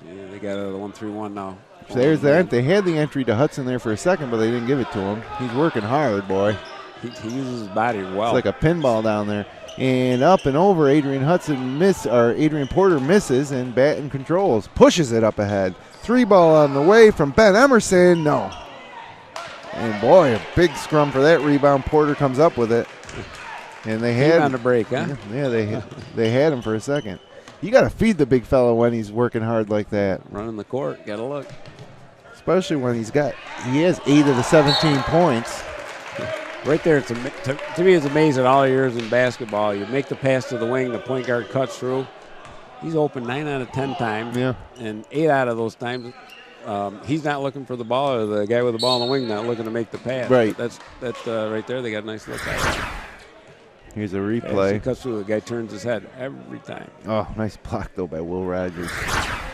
Yeah, they got the 1-3-1 now. So there's that. They had the entry to Hudson there for a second, but they didn't give it to him. He's working hard, boy. He uses his body well. It's like a pinball down there. And up and over, Adrian Porter misses, and Batten controls. Pushes it up ahead. 3 ball on the way from Ben Emerson. No. And boy, a big scrum for that rebound. Porter comes up with it. And they had on the break, huh? Yeah, they had him for a second. You got to feed the big fella when he's working hard like that. Running the court, got to look. Especially when he has 8 of the 17 points. Right there, to me, it's amazing all years in basketball. You make the pass to the wing, the point guard cuts through. He's open 9 out of 10 times. Yeah. And 8 out of those times, he's not looking for the ball, or the guy with the ball in the wing not looking to make the pass. Right. That's right there. They got a nice look at it. Here's a As he replay. cuts through, the guy turns his head every time. Oh, nice block, though, by Will Rogers.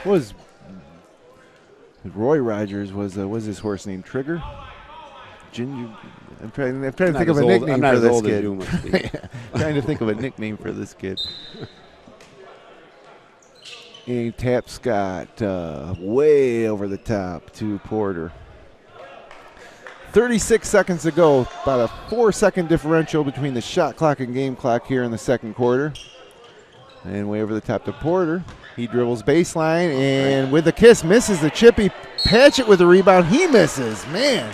Was Roy Rogers was his horse named Trigger? I'm trying to think of a nickname for this kid. Trying to think of a nickname for this kid. And tap Scott way over the top to Porter. 36 seconds to go. About a 4-second differential between the shot clock and game clock here in the second quarter. And way over the top to Porter. He dribbles baseline and with a kiss misses the chippy. Patchett with the rebound. He misses. Man,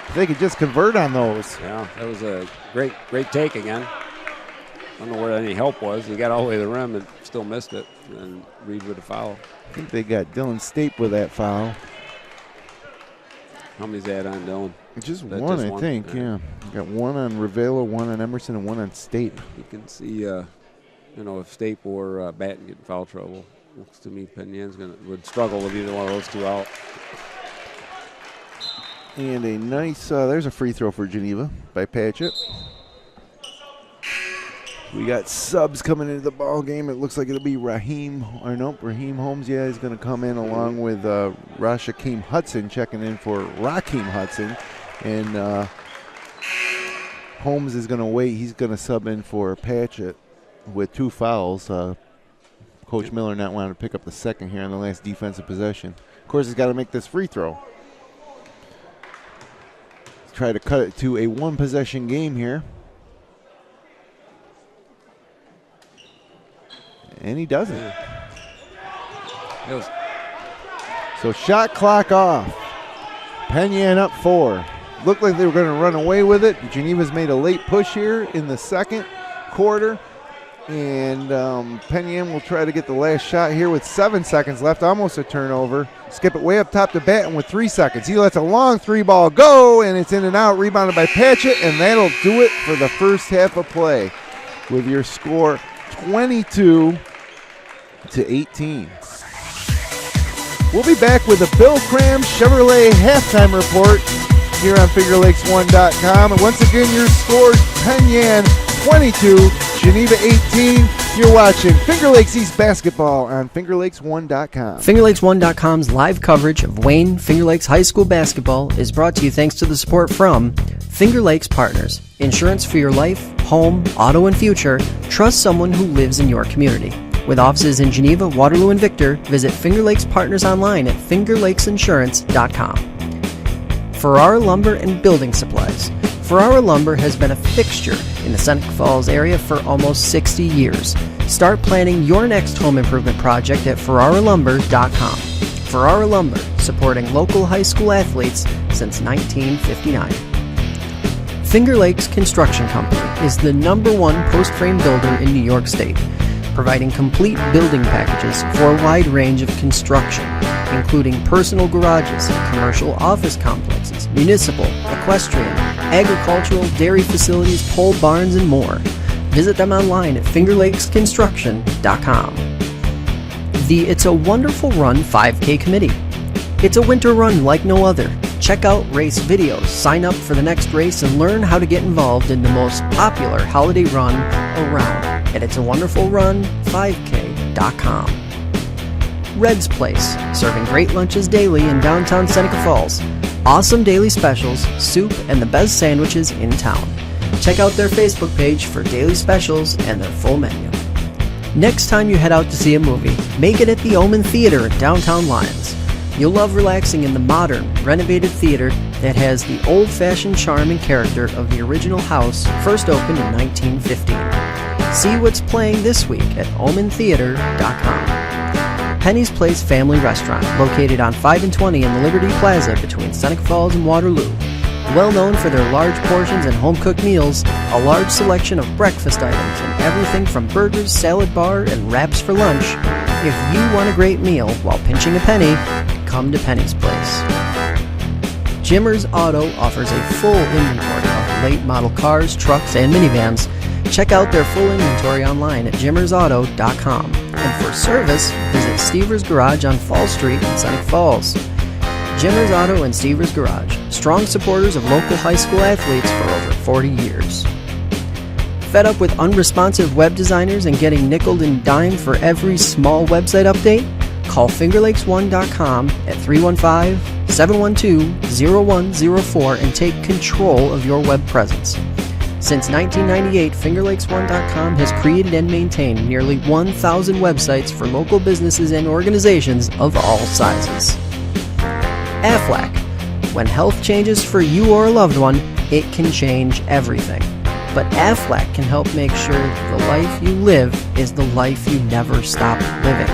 if they could just convert on those. Yeah, that was a great take again. I don't know where any help was. He got all the way to the rim and still missed it. And Reed with a foul. I think they got Dylan Stape with that foul. How many's that on Dylan? Just one, I think, yeah. Got one on Ravello, one on Emerson, and one on Stape. You can see, if Stape or Batten get in foul trouble. Looks to me Penn Yan's would struggle with either one of those two out. And a nice, there's a free throw for Geneva by Patchett. We got subs coming into the ball game. It looks like it'll be Raheem Holmes. Yeah, he's going to come in along with Rashakeem Hudson checking in for Rakeem Hudson. And Holmes is going to wait. He's going to sub in for Patchett with 2 fouls. Coach Miller not wanting to pick up the second here on the last defensive possession. Of course, he's got to make this free throw. Try to cut it to a 1-possession game here. And he doesn't. So shot clock off. Penn Yan up 4. Looked like they were going to run away with it. Geneva's made a late push here in the second quarter. And Penn Yan will try to get the last shot here with 7 seconds left. Almost a turnover. Skip it way up top to Batten with 3 seconds. He lets a long 3-ball go, and it's in and out. Rebounded by Patchett, and that'll do it for the first half of play with your score 22-18. We'll be back with a Bill Cram Chevrolet halftime report here on FingerLakes1.com. And once again, your scores: Penn Yan 22, Geneva 18. You're watching Finger Lakes East basketball on FingerLakes1.com. FingerLakes1.com's live coverage of Wayne Finger Lakes High School basketball is brought to you thanks to the support from Finger Lakes Partners. Insurance for your life, home, auto, and future. Trust someone who lives in your community. With offices in Geneva, Waterloo, and Victor, visit Finger Lakes Partners online at fingerlakesinsurance.com. Ferrara Lumber and Building Supplies. Ferrara Lumber has been a fixture in the Seneca Falls area for almost 60 years. Start planning your next home improvement project at ferraralumber.com. Ferrara Lumber, supporting local high school athletes since 1959. Finger Lakes Construction Company is the #1 post-frame builder in New York State, providing complete building packages for a wide range of construction, including personal garages, commercial office complexes, municipal, equestrian, agricultural, dairy facilities, pole barns, and more. Visit them online at fingerlakesconstruction.com. The It's a Wonderful Run 5K Committee. It's a winter run like no other. Check out race videos, sign up for the next race, and learn how to get involved in the most popular holiday run around at itsawonderfulrun5k.com. Red's Place, serving great lunches daily in downtown Seneca Falls. Awesome daily specials, soup, and the best sandwiches in town. Check out their Facebook page for daily specials and their full menu. Next time you head out to see a movie, make it at the Omen Theater in downtown Lyons. You'll love relaxing in the modern, renovated theater that has the old-fashioned charm and character of the original house, first opened in 1915. See what's playing this week at omentheater.com. Penny's Place Family Restaurant, located on 5 and 20 in the Liberty Plaza between Seneca Falls and Waterloo. Well known for their large portions and home-cooked meals, a large selection of breakfast items, and everything from burgers, salad bar, and wraps for lunch. If you want a great meal while pinching a penny, come to Penny's Place. Jimmer's Auto offers a full inventory of late model cars, trucks, and minivans. Check out their full inventory online at jimmersauto.com. And for service, visit STEVER'S Garage on Fall Street in Seneca Falls. Jimmer's Auto and STEVER'S Garage, strong supporters of local high school athletes for over 40 years. Fed up with unresponsive web designers and getting nickeled and dimed for every small website update? Call FingerLakes1.com at 315-712-0104 and take control of your web presence. Since 1998, FingerLakes1.com has created and maintained nearly 1,000 websites for local businesses and organizations of all sizes. Aflac. When health changes for you or a loved one, it can change everything. But Aflac can help make sure the life you live is the life you never stop living.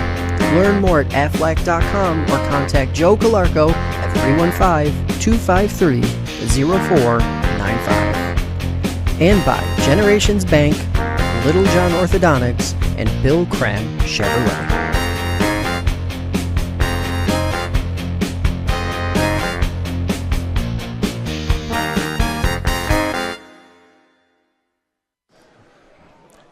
Learn more at Aflac.com or contact Joe Calarco at 315-253-0495. And by Generations Bank, Little John Orthodontics, and Bill Cram Chevrolet.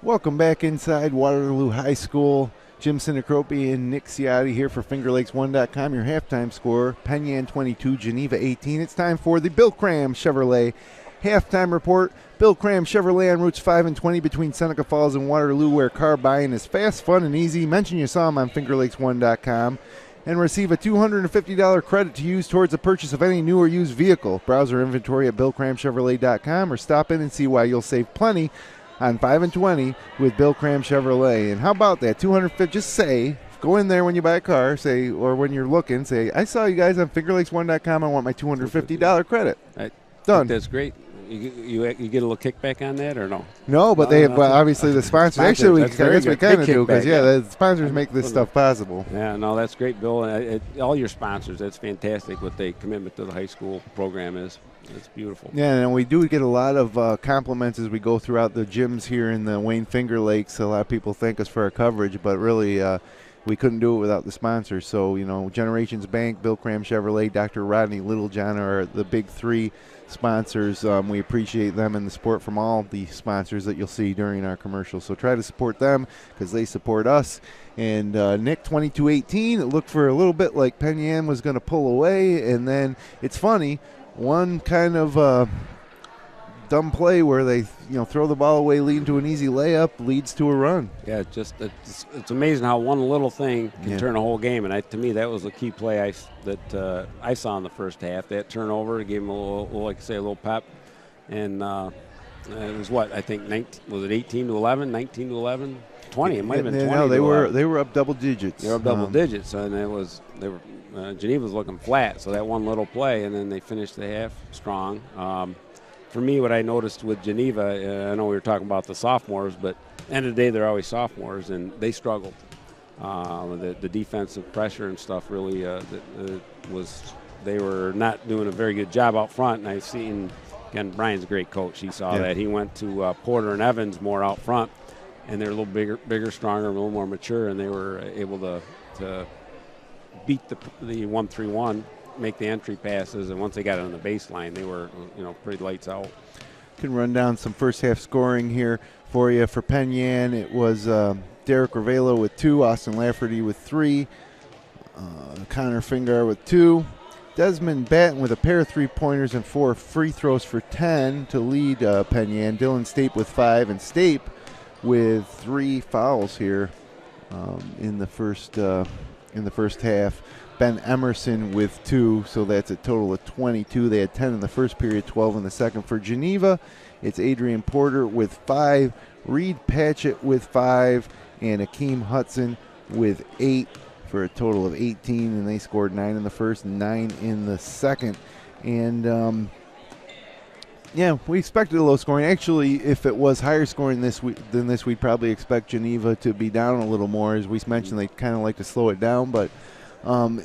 Welcome back inside Waterloo High School. Jim Sinacropi and Nick Ciotti here for FingerLakes1.com. Your halftime score, Penn Yan 22, Geneva 18. It's time for the Bill Cram Chevrolet halftime report. Bill Cram Chevrolet on routes 5 and 20 between Seneca Falls and Waterloo, where car buying is fast, fun, and easy. Mention you saw them on FingerLakes1.com and receive a $250 credit to use towards the purchase of any new or used vehicle. Browse our inventory at BillCramChevrolet.com or stop in and see why you'll save plenty on 5 and 20 with Bill Cram Chevrolet. And how about that? $250, just say, go in there when you buy a car, say, or when you're looking, say, I saw you guys on FingerLakes1.com. I want my $250 credit. Done. That's great. You get a little kickback on that or no? No, but well, obviously the sponsors. Actually, I guess we kind of do because the sponsors make this stuff possible. Yeah, no, that's great, Bill. And all your sponsors, that's fantastic. What their commitment to the high school program is. It's beautiful. Yeah, and we do get a lot of compliments as we go throughout the gyms here in the Wayne Finger Lakes. A lot of people thank us for our coverage, but really we couldn't do it without the sponsors. So, Generations Bank, Bill Cram Chevrolet, Dr. Rodney Littlejohn are the big three sponsors. We appreciate them and the support from all the sponsors that you'll see during our commercials. So try to support them because they support us. And Nick, 22-18, it looked for a little bit like Penn Yan was going to pull away. And then it's funny, one kind of dumb play where they throw the ball away, leading to an easy layup, leads to a run. Yeah, it's amazing how one little thing can turn a whole game. And to me, that was a key play I saw in the first half. That turnover gave them a little pep. And it was I think 18-11, 19-11, 20. It might have been 20. No, they were up double digits. They were up double digits, and Geneva was looking flat. So that one little play, and then they finished the half strong. For me, what I noticed with Geneva, I know we were talking about the sophomores, but at the end of the day, they're always sophomores, and they struggled. The defensive pressure and stuff really they were not doing a very good job out front. And I've seen, again, Brian's a great coach. He saw that. He went to Porter and Evans more out front, and they're a little bigger, stronger, a little more mature, and they were able to beat the 1-3-1. Make the entry passes, and once they got it on the baseline, they were pretty lights out. Can run down some first half scoring here for you. For Penn Yan, it was Derek Ravello with 2, Austin Lafferty with 3, Connor Fingar with 2, Desmond Batten with a pair of 3-pointers and 4 free throws for 10 to lead Penn Yan. Dylan Stape with 5, and Stape with 3 fouls here in the first half. Ben Emerson with 2, so that's a total of 22. They had 10 in the first period, 12 in the second. For Geneva, it's Adrian Porter with 5, Reed Patchett with 5, and Akeem Hudson with 8 for a total of 18, and they scored 9 in the first, 9 in the second. And we expected a low scoring. Actually, if it was higher scoring than this, we'd probably expect Geneva to be down a little more. As we mentioned, they kind of like to slow it down, but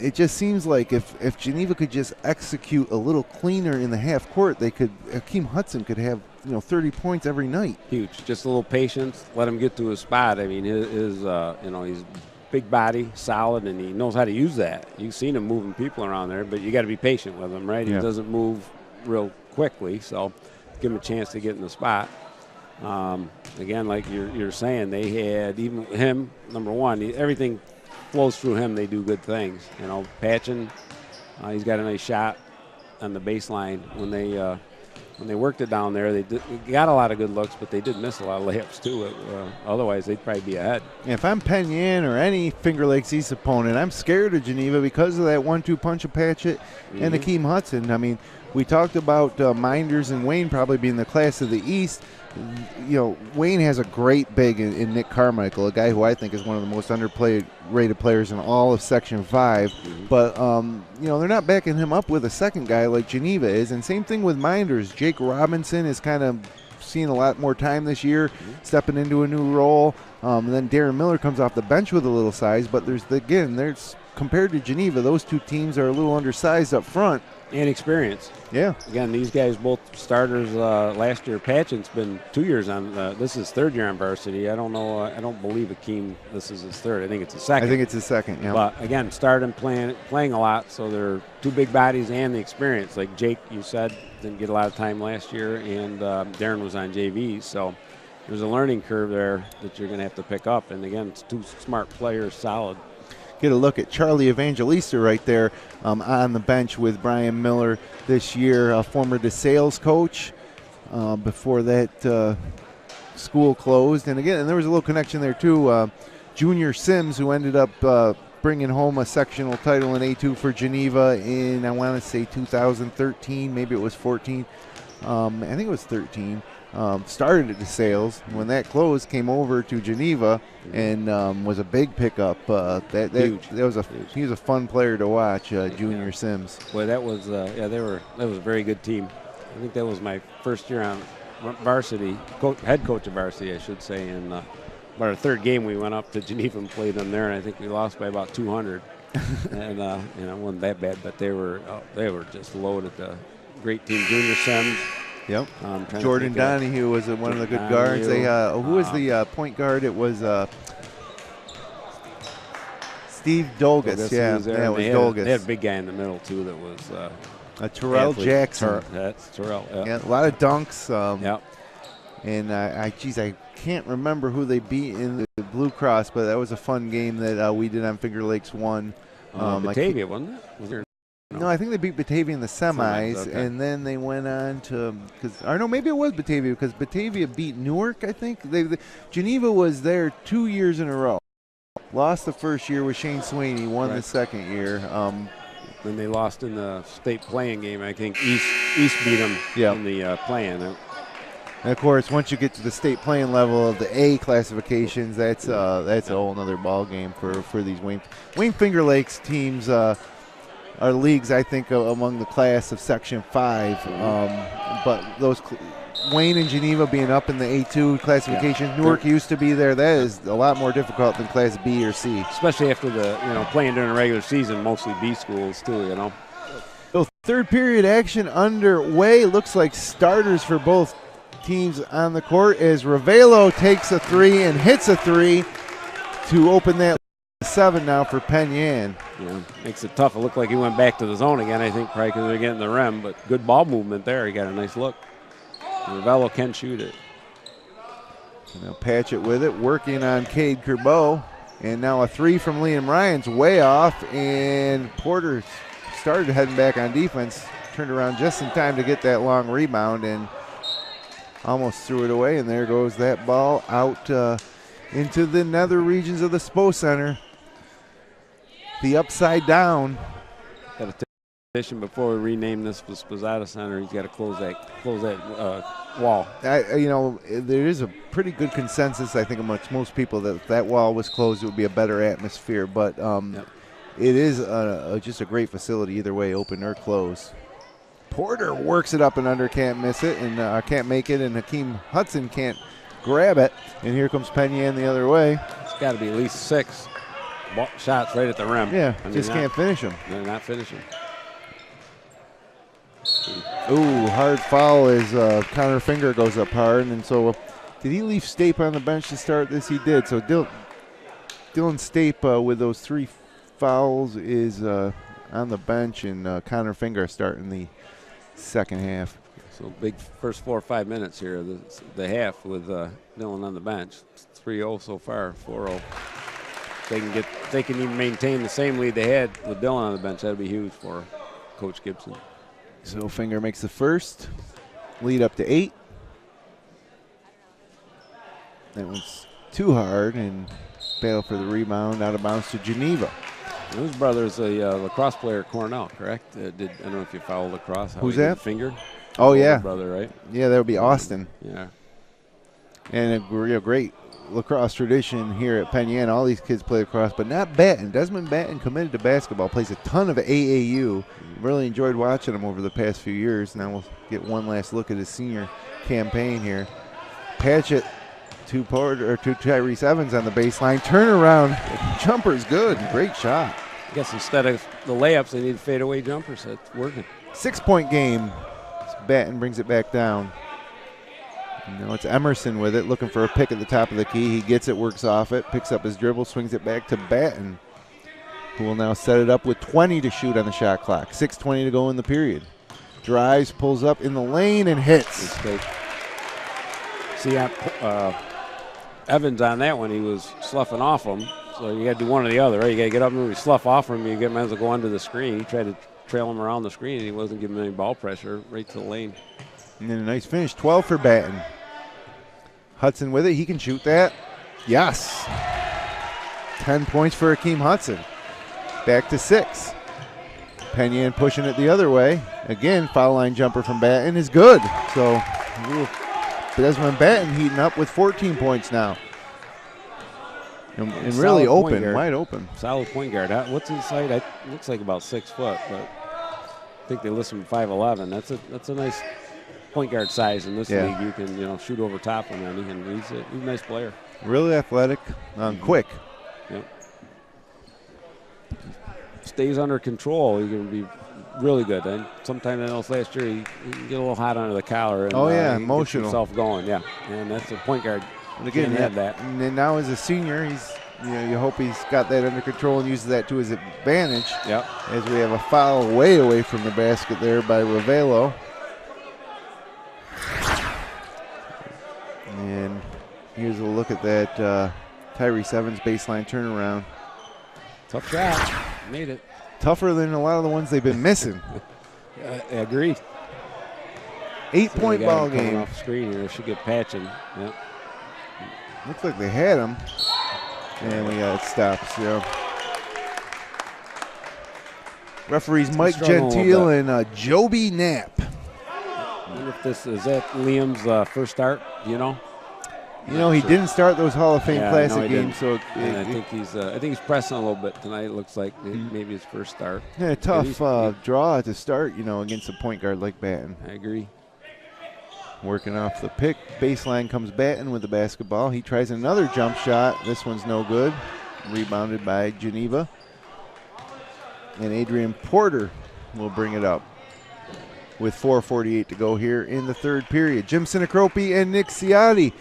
it just seems like if Geneva could just execute a little cleaner in the half court, Akeem Hudson could have 30 points every night. Huge. Just a little patience. Let him get to his spot. I mean, he's big body, solid, and he knows how to use that. You've seen him moving people around there, but you got to be patient with him, right? Yeah. He doesn't move real quickly, so give him a chance to get in the spot. Again, like you're saying, they had even him, number one, everything flows through him. They do good things. Patchen, he's got a nice shot on the baseline when they when they worked it down there, they got a lot of good looks, but they did miss a lot of layups too. Otherwise, they'd probably be ahead. If I'm Penn Yan or any Finger Lakes East opponent, I'm scared of Geneva because of that 1-2 punch of Patchett and Akeem Hudson. I mean, we talked about Minders and Wayne probably being the class of the East. You know, Wayne has a great big in Nick Carmichael, a guy who I think is one of the most rated players in all of Section 5. But, you know, they're not backing him up with a second guy like Geneva is. And same thing with Minders. Jake Robinson is kind of seeing a lot more time this year, stepping into a new role. And then Darren Miller comes off the bench with a little size. But there's compared to Geneva, those two teams are a little undersized up front. And experience. Yeah. Again, these guys both starters last year. Patchett's been 2 years on. This is third year on varsity. I don't know. I don't believe Akeem. This is his third. I think it's his second. I think it's his second. Yeah. But again, starting playing a lot. So they're two big bodies and the experience. Like Jake, you said, didn't get a lot of time last year, and Darren was on JV. So there's a learning curve there that you're going to have to pick up. And again, it's two smart players, solid. Get a look at Charlie Evangelista right there on the bench with Brian Miller this year, a former DeSales coach before that school closed. And again, there was a little connection there too. Junior Sims, who ended up bringing home a sectional title in A2 for Geneva in, I want to say 2013, maybe it was 14. I think it was 13. Started at DeSales. When that closed, came over to Geneva and was a big pickup. Huge. He was a fun player to watch, Junior Sims. Well, that was that was a very good team. I think that was my first year on varsity, head coach of varsity, I should say. And about our third game, we went up to Geneva and played them there, and I think we lost by about 200. And it wasn't that bad, but they were just loaded. Great team, Junior Sims. Yep. Jordan Donahue was one of the good guards. They who was the point guard? It was Steve Dolgus. Yeah, it was Dolgus. They had a big guy in the middle too. That was Terrell Jackson. That's Terrell. Yeah, a lot of dunks. Yep. And I can't remember who they beat in the Blue Cross, but that was a fun game that we did on Finger Lakes 1. Batavia, wasn't it? Was there? No, I think they beat Batavia in the semis, okay. And then they went on to maybe it was Batavia because Batavia beat Newark. I think Geneva was there 2 years in a row. Lost the first year with Shane Sweeney, won the second year. Then they lost in the state playing game. I think East beat them in the playing. And of course, once you get to the state playing level of the A classifications, that's a whole other ball game for these Wayne Finger Lakes teams. Are leagues, I think, among the class of Section 5. But those Wayne and Geneva being up in the A2 classification, Newark used to be there. That is a lot more difficult than Class B or C. Especially after playing during the regular season, mostly B schools too, So third period action underway. Looks like starters for both teams on the court as Ravello takes a three and hits a three to open that 7 now for Penn Yan. Yeah, makes it tough. It looked like he went back to the zone again, I think, probably because they're getting the rim, but good ball movement there. He got a nice look. Ravello can shoot it. Now Patchett with it, working on Cade Kerbeau. And now a three from Liam Ryan's way off, and Porter started heading back on defense, turned around just in time to get that long rebound and almost threw it away, and there goes that ball out into the nether regions of the SPO Center. The upside down. Got a petition before we rename this the Sposata Center. He's got to close that wall. There is a pretty good consensus, I think, amongst most people that if that wall was closed, it would be a better atmosphere. But it is just a great facility either way, open or closed. Porter works it up and under, can't miss it, and can't make it, and Hakeem Hudson can't grab it. And here comes Penn Yan the other way. It's got to be at least 6 shots right at the rim. Yeah, can't finish them. They're not finishing. Ooh, hard foul as Connor Finger goes up hard. And so did he leave Stape on the bench to start this? He did. So Dylan Stape with those 3 fouls is on the bench, and Connor Finger starting the second half. So big first 4 or 5 minutes here, the half with Dylan on the bench. It's 3-0 so far, 4-0. They can even maintain the same lead they had with Dylan on the bench. That'd be huge for Coach Gibson. So Finger makes the first. lead up to 8. That was too hard and battle for the rebound, out of bounds to Geneva. His brother's a lacrosse player at Cornell, correct? I don't know if you follow lacrosse. Who's that? Finger. Oh, yeah. Brother, right? Yeah, that would be Austin. Yeah. And a great lacrosse tradition here at Penn Yan. All these kids play lacrosse, but not Batten. Desmond Batten committed to basketball, plays a ton of AAU. Really enjoyed watching him over the past few years. Now we'll get one last look at his senior campaign here. Patchett to Tyrese Evans on the baseline. Turnaround jumper's good. Great shot. I guess instead of the layups, they need fadeaway jumpers. That's working. 6-point game. Batten brings it back down. Now it's Emerson with it, looking for a pick at the top of the key. He gets it, works off it, picks up his dribble, swings it back to Batten, who will now set it up with 20 to shoot on the shot clock. 6:20 to go in the period. Drives, pulls up in the lane, and hits. See, Evans on that one, he was sloughing off him. So you got to do one or the other, right? You got to get up and when you slough off him, you might as well go under the screen. He tried to trail him around the screen, and he wasn't giving him any ball pressure right to the lane. And then a nice finish, 12 for Batten. Hudson with it, he can shoot that. Yes. 10 points for Akeem Hudson. Back to 6. Penn Yan pushing it the other way. Again, foul line jumper from Batten is good. So Desmond Batten heating up with 14 points now. And really open, wide open. Solid point guard. What's inside? It looks like about 6 foot, but I think they list him 5'11". That's a nice point guard size in this league. You can shoot over top of him, and he's a nice player. Really athletic, quick. Yep. Stays under control. He can be really good. And sometime I know last year he can get a little hot under the collar. And, emotional. Gets himself going. Yeah, and that's a point guard. And again, have that. And then now as a senior, he's you hope he's got that under control and uses that to his advantage. Yep. As we have a foul way away from the basket there by Ravello. And here's a look at that Tyrese Evans baseline turnaround. Tough shot. Made it. Tougher than a lot of the ones they've been missing. I agree. 8-point ball game. Off screen here. They should get patching. Yep. Looks like they had him. And we got stops. Referees Mike Gentile and Joby Knapp. I wonder if is that Liam's first start, do you know? He didn't start those Hall of Fame Classic games, so I think he's pressing a little bit tonight. It looks like maybe his first start. Yeah, tough draw to start, against a point guard like Batten. I agree. Working off the pick, baseline comes Batten with the basketball. He tries another jump shot. This one's no good. Rebounded by Geneva. And Adrian Porter will bring it up with 4:48 to go here in the third period. Jim Sinacropi and Nick Ciotti.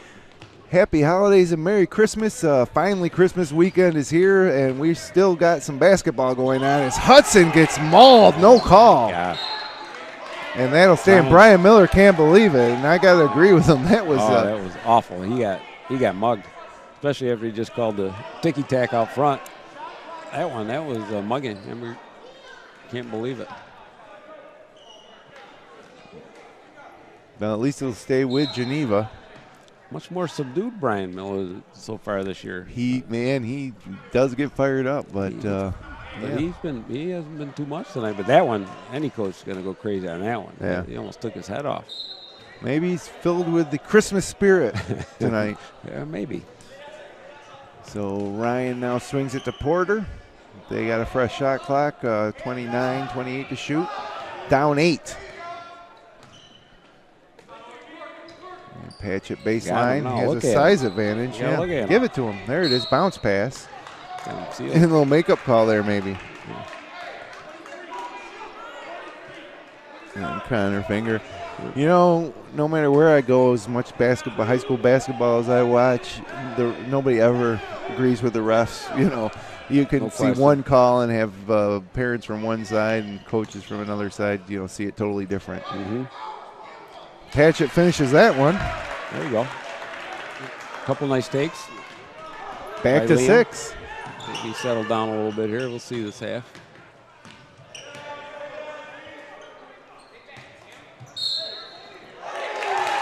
Happy holidays and Merry Christmas. Finally, Christmas weekend is here, and we still got some basketball going on as Hudson gets mauled. No call. Yeah. And that'll stand. Brian Miller can't believe it, and I got to agree with him. That was that was awful. He got mugged, especially after he just called the ticky-tack out front. That was mugging. Can't believe it. Now, at least he'll stay with Geneva. Much more subdued Brian Miller so far this year. He does get fired up, but he hasn't been too much tonight. But that one, any coach is going to go crazy on that one. Yeah. He almost took his head off. Maybe he's filled with the Christmas spirit tonight. Yeah, maybe. So Ryan now swings it to Porter. They got a fresh shot clock, 29-28 to shoot. Down 8. And Patchett baseline has a size advantage. Yeah, give it to him. There it is, bounce pass. And a little makeup call there maybe. And Connor Finger. No matter where I go, as much high school basketball as I watch, nobody ever agrees with the refs. You can see one call and have parents from one side and coaches from another side, see it totally different. Mm-hmm. Patchett finishes that one. There you go. A couple nice takes. Back to 6. He settled down a little bit here. We'll see this half.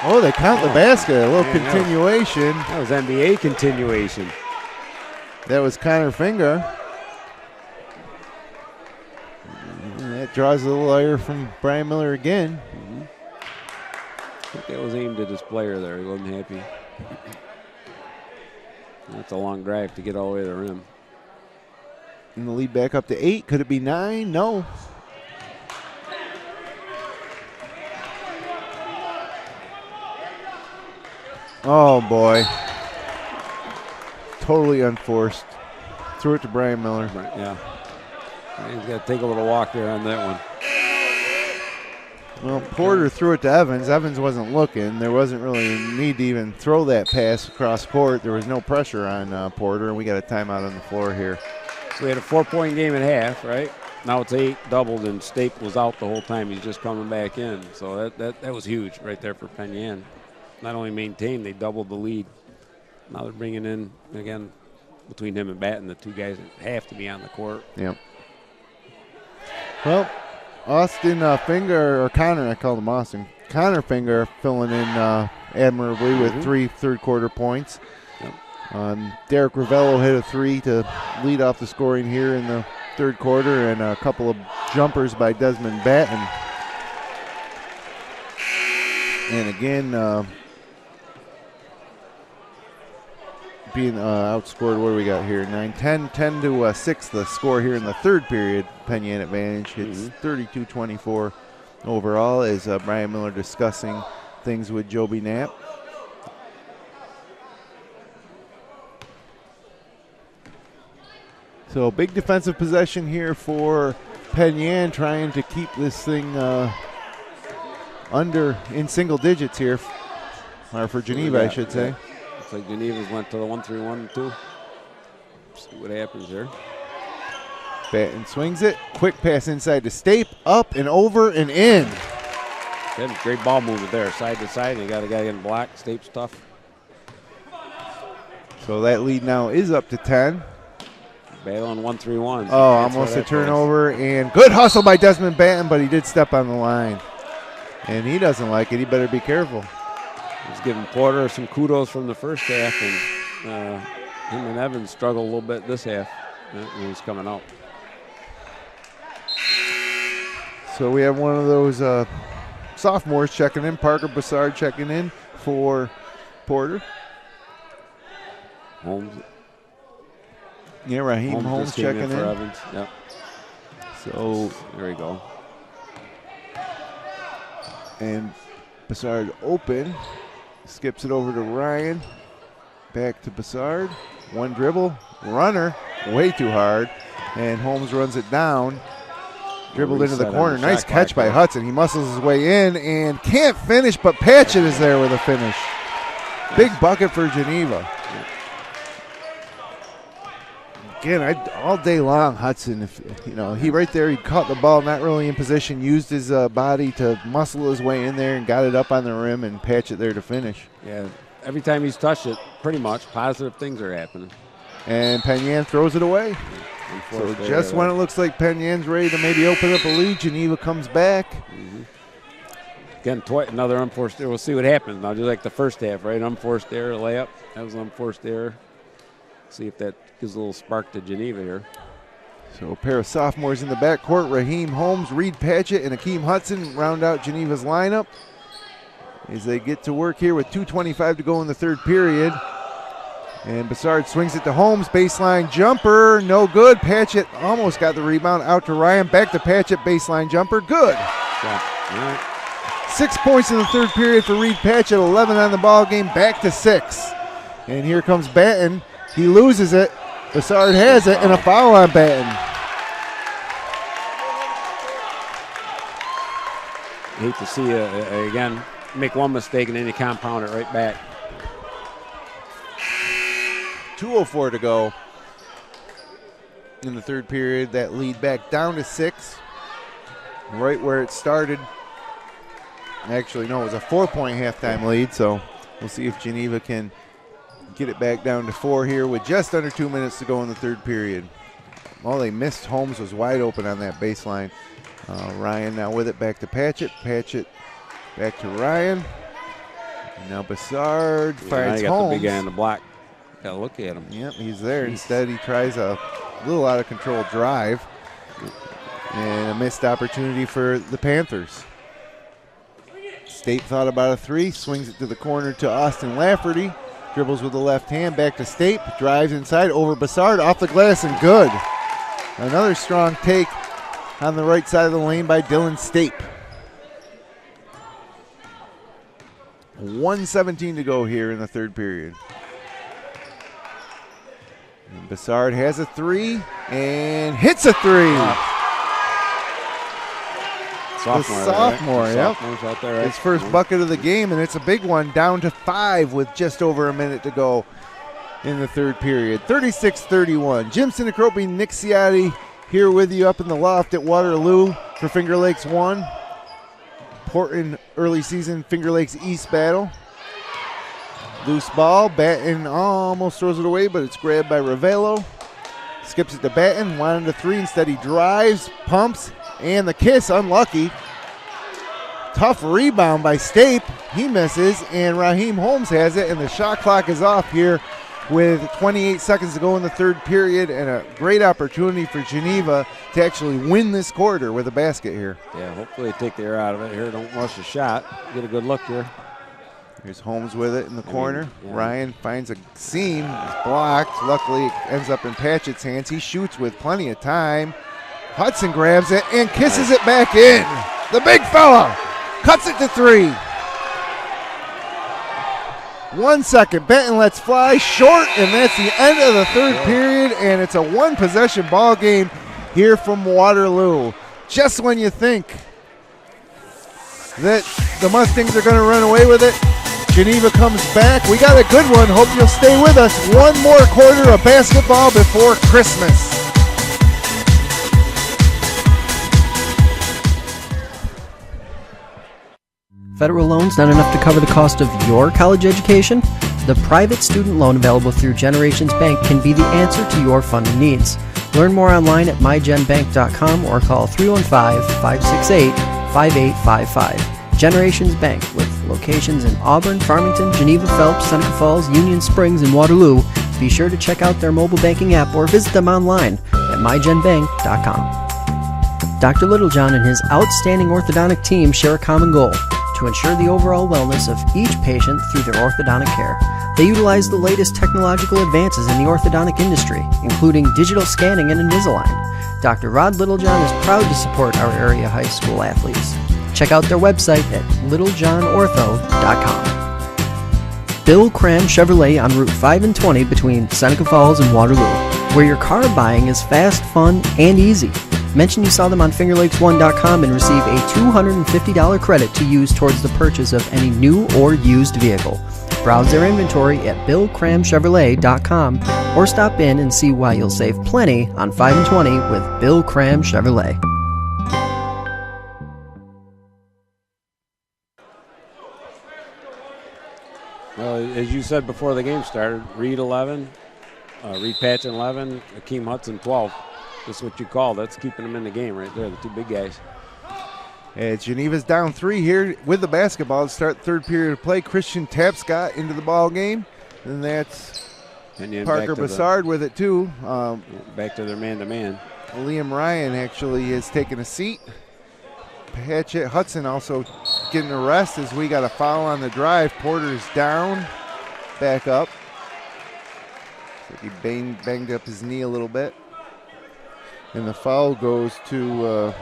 Oh, they count the basket. A little man, continuation. That was NBA continuation. That was Connor Finger. And that draws a little ire from Brian Miller again. I think that was aimed at his player there. He wasn't happy. That's a long drive to get all the way to the rim. And the lead back up to 8. Could it be 9? No. Oh, boy. Totally unforced. Threw it to Brian Miller. Yeah. He's got to take a little walk there on that one. Well, Porter threw it to Evans. Evans wasn't looking. There wasn't really a need to even throw that pass across court. There was no pressure on Porter, and we got a timeout on the floor here. So we had a 4-point game at half, right? Now it's 8, doubled, and Stape was out the whole time. He's just coming back in. So that was huge right there for Penn Yan. Not only maintained, they doubled the lead. Now they're bringing in, again, between him and Batten, the two guys that have to be on the court. Yep. Well, Austin Finger, or Connor, I called him Austin. Connor Finger filling in admirably with 3 third-quarter points. Yep. Derek Ravello hit a 3 to lead off the scoring here in the third quarter, and a couple of jumpers by Desmond Batten. And again, being outscored, what do we got here? 9-10, 10-6 the score here in the third period. Penn Yan advantage. It's 32-24 overall as Brian Miller discussing things with Joby Knapp. So big defensive possession here for Penn Yan, trying to keep this thing under in single digits here, or for Geneva, I should say. Looks like Geneva's went to the 1-3-1-2. See what happens there. Batten swings it. Quick pass inside to Stape. Up and over and in. Great ball movement there, side to side. You got a guy getting blocked. Stape's tough. So that lead now is up to 10. Battling 1-3-1. Oh, almost a turnover. And good hustle by Desmond Batten, but he did step on the line. And he doesn't like it. He better be careful. He's giving Porter some kudos from the first half, and him and Evans struggled a little bit this half when he's coming out. So we have one of those sophomores checking in. Parker Bassard checking in for Porter. Holmes. Yeah, Raheem Holmes checking in. For Evans. Yep. So there we go. And Bassard open. Skips it over to Ryan. Back to Bassard. One dribble. Runner. Way too hard. And Holmes runs it down. Dribbled into the corner. Nice catch by Hudson. He muscles his way in and can't finish, but Patchett is there with a finish. Big bucket for Geneva. Again, all day long, Hudson, he right there, he caught the ball, not really in position, used his body to muscle his way in there and got it up on the rim, and Patchett there to finish. Yeah, every time he's touched it, pretty much positive things are happening. And Penn Yan throws it away. So just when it looks like Penn Yan's ready to maybe open up a lead, Geneva comes back. Again, another unforced error. We'll see what happens now, just like the first half, right? Unforced error, layup. That was an unforced error. See if that gives a little spark to Geneva here. So a pair of sophomores in the backcourt. Raheem Holmes, Reed Patchett, and Akeem Hudson round out Geneva's lineup as they get to work here with 2:25 to go in the third period. And Bassard swings it to Holmes. Baseline jumper, no good. Patchett almost got the rebound. Out to Ryan. Back to Patchett. Baseline jumper, good. Yeah. All right. 6 points in the third period for Reed Patchett. 11 on the ball game. Back to 6. And here comes Batten. He loses it. Bassard has it, and a foul on Batten. Hate to see again make one mistake and then you compound it right back. 2:04 to go in the third period. That lead back down to 6, right where it started. Actually, no, it was a 4-point halftime lead, so we'll see if Geneva can get it back down to 4 here with just under 2 minutes to go in the third period. All they missed, Holmes was wide open on that baseline. Ryan now with it back to Patchett. Patchett back to Ryan. And now Bassard Now finds you got Holmes. the big guy on the block. Got to look at him. Yep, he's there. Instead, he tries a little out of control drive. And a missed opportunity for the Panthers. State thought about a three, swings it to the corner to Austin Lafferty. Dribbles with the left hand, back to State, drives inside, over Bassard, off the glass, and good. Another strong take on the right side of the lane by Dylan Stape. 1:17 to go here in the third period. And Bassard has a three and hits a three. Sophomore, yep. Out there, right? His first bucket of the game, and it's a big one, down to 5 with just over a minute to go in the third period. 36-31. Jim Sinacropi, Nick Ciotti here with you up in the loft at Waterloo for Finger Lakes 1. Important early season Finger Lakes East battle. Loose ball, Batten almost throws it away, but it's grabbed by Ravello. Skips it to Batten, wanted to three, instead he drives, pumps, and the kiss, unlucky. Tough rebound by Stape. He misses, and Raheem Holmes has it, and the shot clock is off here with 28 seconds to go in the third period, and a great opportunity for Geneva to actually win this quarter with a basket here. Yeah, hopefully they take the air out of it here. Don't rush the shot. Get a good look here. Here's Holmes with it in the corner. Yeah. Ryan finds a seam. It's blocked. Luckily, it ends up in Patchett's hands. He shoots with plenty of time. Hudson grabs it and kisses it back in. The big fella cuts it to three. 1 second. Benton lets fly short, and that's the end of the third period, and it's a one-possession ball game here from Waterloo. Just when you think that the Mustangs are going to run away with it, Geneva comes back. We got a good one. Hope you'll stay with us. One more quarter of basketball before Christmas. Federal loans not enough to cover the cost of your college education? The private student loan available through Generations Bank can be the answer to your funding needs. Learn more online at mygenbank.com or call 315-568-5855. Generations Bank, with locations in Auburn, Farmington, Geneva, Phelps, Seneca Falls, Union Springs, and Waterloo. Be sure to check out their mobile banking app or visit them online at mygenbank.com. Dr. Littlejohn and his outstanding orthodontic team share a common goal: to ensure the overall wellness of each patient through their orthodontic care. They utilize the latest technological advances in the orthodontic industry, including digital scanning and Invisalign. Dr. Rod Littlejohn is proud to support our area high school athletes. Check out their website at littlejohnortho.com. Bill Cram Chevrolet on Route 5 and 20 between Seneca Falls and Waterloo, where your car buying is fast, fun, and easy. Mention you saw them on fingerlakes1.com and receive a $250 credit to use towards the purchase of any new or used vehicle. Browse their inventory at BillCramChevrolet.com or stop in and see why you'll save plenty on 5 and 20 with Bill Cram Chevrolet. Well, as you said before the game started, Reed 11, Reed Patchen 11, Akeem Hudson 12. That's what you call. That's keeping them in the game right there, the two big guys. And Geneva's down 3 here with the basketball to start third period of play. Christian Tapscott into the ball game. And that's Parker Bassard with it too. Back to their man-to-man. Liam Ryan actually has taken a seat. Patchett Hudson also getting a rest as we got a foul on the drive. Porter's down, back up. He banged up his knee a little bit. And the foul goes to,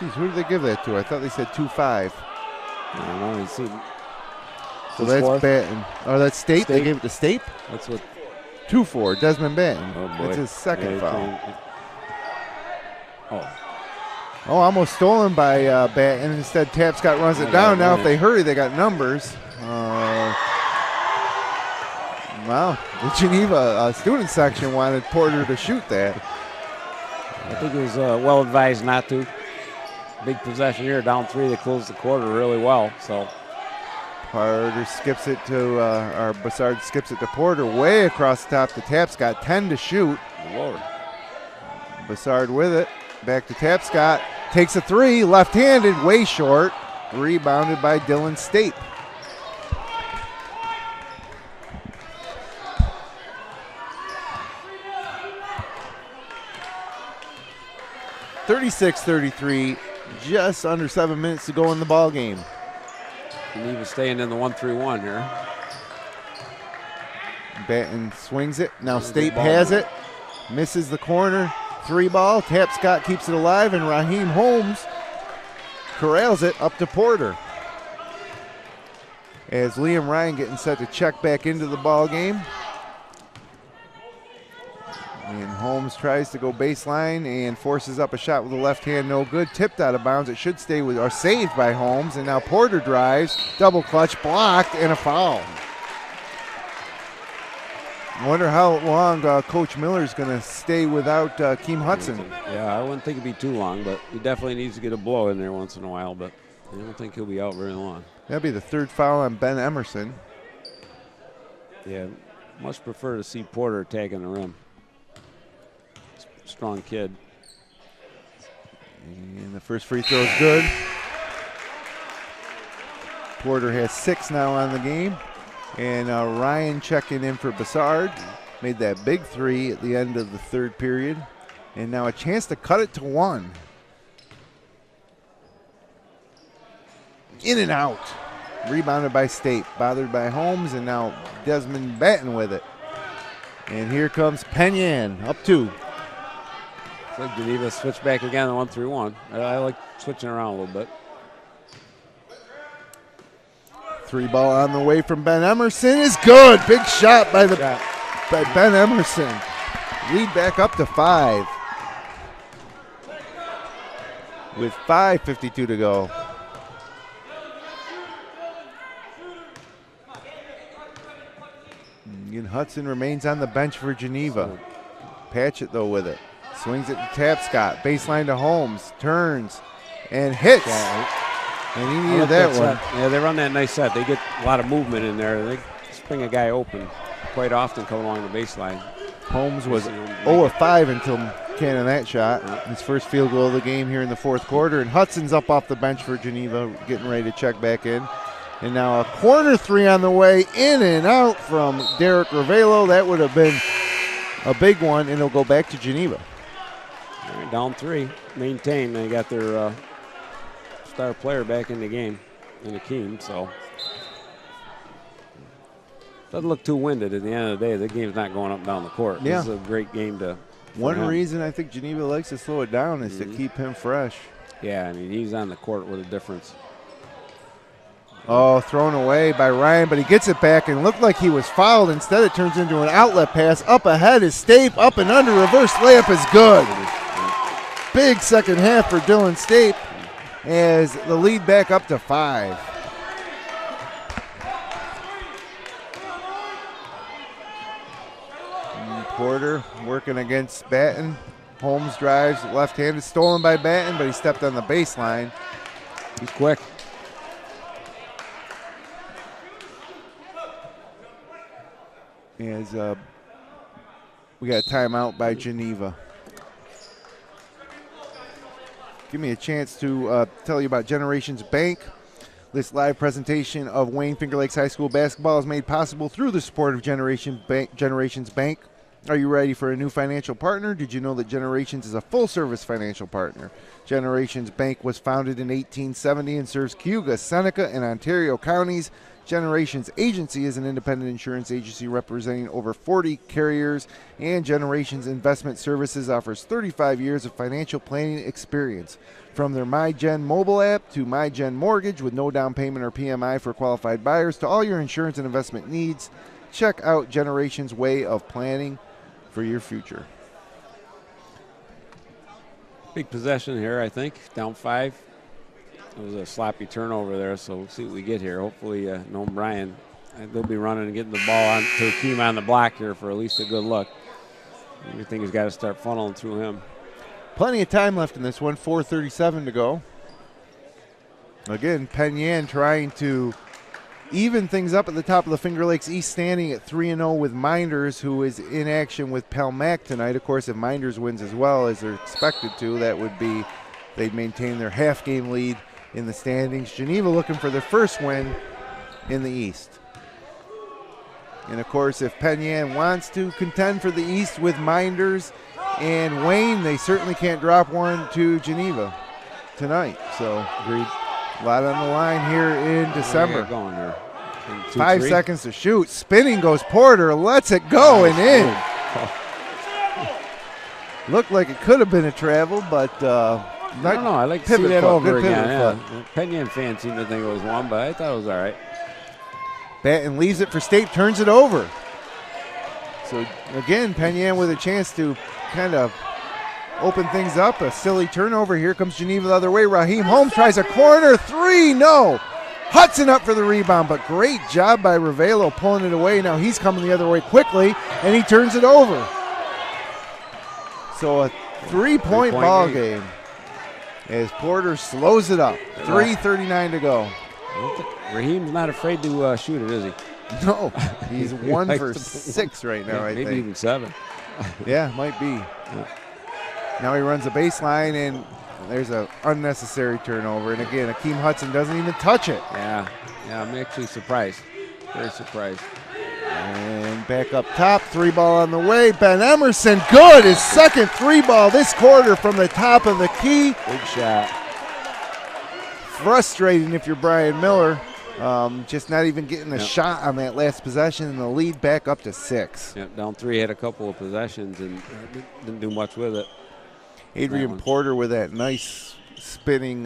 who did they give that to? I thought they said 2-5. I don't know. So that's Batten. Oh, that's Stape? They gave it to Stape? That's what. 2-4, Desmond Batten. Oh, boy. That's his second foul. Oh, almost stolen by Batten. Instead, Tapscott runs it down. Now, if they hurry, they got numbers. Wow, the Geneva student section wanted Porter to shoot that. I think he was well advised not to. Big possession here, down 3. They closed the quarter really well. So Porter skips it to, or Bassard skips it to Porter, way across the top to Tapscott. 10 to shoot. Lord. Bassard with it, back to Tapscott. Takes a 3, left-handed, way short. Rebounded by Dillon State. (36-33), just under 7 minutes to go in the ball game. Geneva staying in the 1-3-1 here. Batten swings it. Now State has it. Misses the corner. 3 ball. Tapscott keeps it alive, and Raheem Holmes corrals it up to Porter. As Liam Ryan getting set to check back into the ball game. And Holmes tries to go baseline and forces up a shot with the left hand, no good. Tipped out of bounds. It should stay with, or saved by Holmes. And now Porter drives, double clutch, blocked, and a foul. I wonder how long Coach Miller's going to stay without Keem Hudson. Yeah, I wouldn't think it'd be too long, but he definitely needs to get a blow in there once in a while. But I don't think he'll be out very long. That'll be the 3rd foul on Ben Emerson. Yeah, much prefer to see Porter attacking the rim. Strong kid. And the first free throw is good. Porter has 6 now on the game. And Ryan checking in for Bassard. Made that big 3 at the end of the 3rd period. And now a chance to cut it to 1. In and out. Rebounded by State. Bothered by Holmes, and now Desmond Batten with it. And here comes Penn Yan, up 2. So Geneva switch back again on 1-3-1. I like switching around a little bit. 3 ball on the way from Ben Emerson is good. Big shot by Ben Emerson. Lead back up to 5. With 5:52 to go. And Hudson remains on the bench for Geneva. Patchett though with it. Swings it to Tapscott. Baseline to Holmes. Turns and hits. And he needed that one. Yeah, they run that nice set. They get a lot of movement in there. They spring a guy open quite often coming along the baseline. Holmes was 0 of 5 until cannon that shot. His first field goal of the game here in the 4th quarter. And Hudson's up off the bench for Geneva, getting ready to check back in. And now a corner 3 on the way, in and out from Derek Ravello. That would have been a big one, and it'll go back to Geneva. All right, down 3, maintain. They got their star player back in the game, in Akeem, so doesn't look too winded at the end of the day. The game's not going up and down the court. Yeah. This is a great game to. One reason I think Geneva likes to slow it down is to keep him fresh. Yeah, I mean, he's on the court with a difference. Oh, thrown away by Ryan, but he gets it back and looked like he was fouled. Instead, it turns into an outlet pass. Up ahead is Stape, up and under, reverse layup is good. Big second half for Dillon State as the lead back up to 5. And Porter working against Batten. Holmes drives, left-handed, stolen by Batten, but he stepped on the baseline. He's quick. As we got a timeout by Geneva. Give me a chance to tell you about Generations Bank. This live presentation of Wayne Finger Lakes High School basketball is made possible through the support of Generations Bank. Are you ready for a new financial partner? Did you know that Generations is a full-service financial partner? Generations Bank was founded in 1870 and serves Cayuga, Seneca, and Ontario counties. Generations Agency is an independent insurance agency representing over 40 carriers, and Generations Investment Services offers 35 years of financial planning experience. From their MyGen mobile app to MyGen Mortgage with no down payment or PMI for qualified buyers to all your insurance and investment needs, check out Generations' way of planning for your future. Big possession here, I think. Down 5. It was a sloppy turnover there, so we'll see what we get here. Hopefully, Noam Bryan, they'll be running and getting the ball on to Akeem on the block here for at least a good look. Everything has got to start funneling through him. Plenty of time left in this one, 4:37 to go. Again, Penn Yan trying to even things up at the top of the Finger Lakes East standing at 3-0 with Minders, who is in action with Palmac tonight. Of course, if Minders wins as well as they're expected to, that would be they'd maintain their half-game lead in the standings. Geneva looking for their first win in the East. And of course, if Penn Yan wants to contend for the East with Minders and Wayne, they certainly can't drop one to Geneva tonight. So, agreed. A lot on the line here in December. Going here. 5 seconds to shoot. Spinning goes Porter, lets it go and in. Looked like it could have been a travel, but I don't know. I like to see that over again. Yeah. Penn Yan fans seem to think it was one, but I thought it was all right. Batten leaves it for State, turns it over. So again, Penn Yan with a chance to kind of open things up. A silly turnover. Here comes Geneva the other way. Raheem Holmes tries a corner three. No. Hudson up for the rebound, but great job by Ravello pulling it away. Now he's coming the other way quickly, and he turns it over. So a three-point ball game as Porter slows it up. 3:39 to go. Raheem's not afraid to shoot it, is he? No, he's 1 for 6 right now, I think. Maybe even 7. Yeah, might be. Yeah. Now he runs a baseline, and there's an unnecessary turnover. And again, Akeem Hudson doesn't even touch it. Yeah, I'm actually surprised. Very surprised. And back up top, 3-ball on the way. Ben Emerson, good. His second 3-ball this quarter from the top of the key. Big shot. Frustrating if you're Brian Miller. Just not even getting a shot on that last possession, and the lead back up to 6. Yep, down 3, had a couple of possessions and didn't do much with it. Adrian Porter with that nice spinning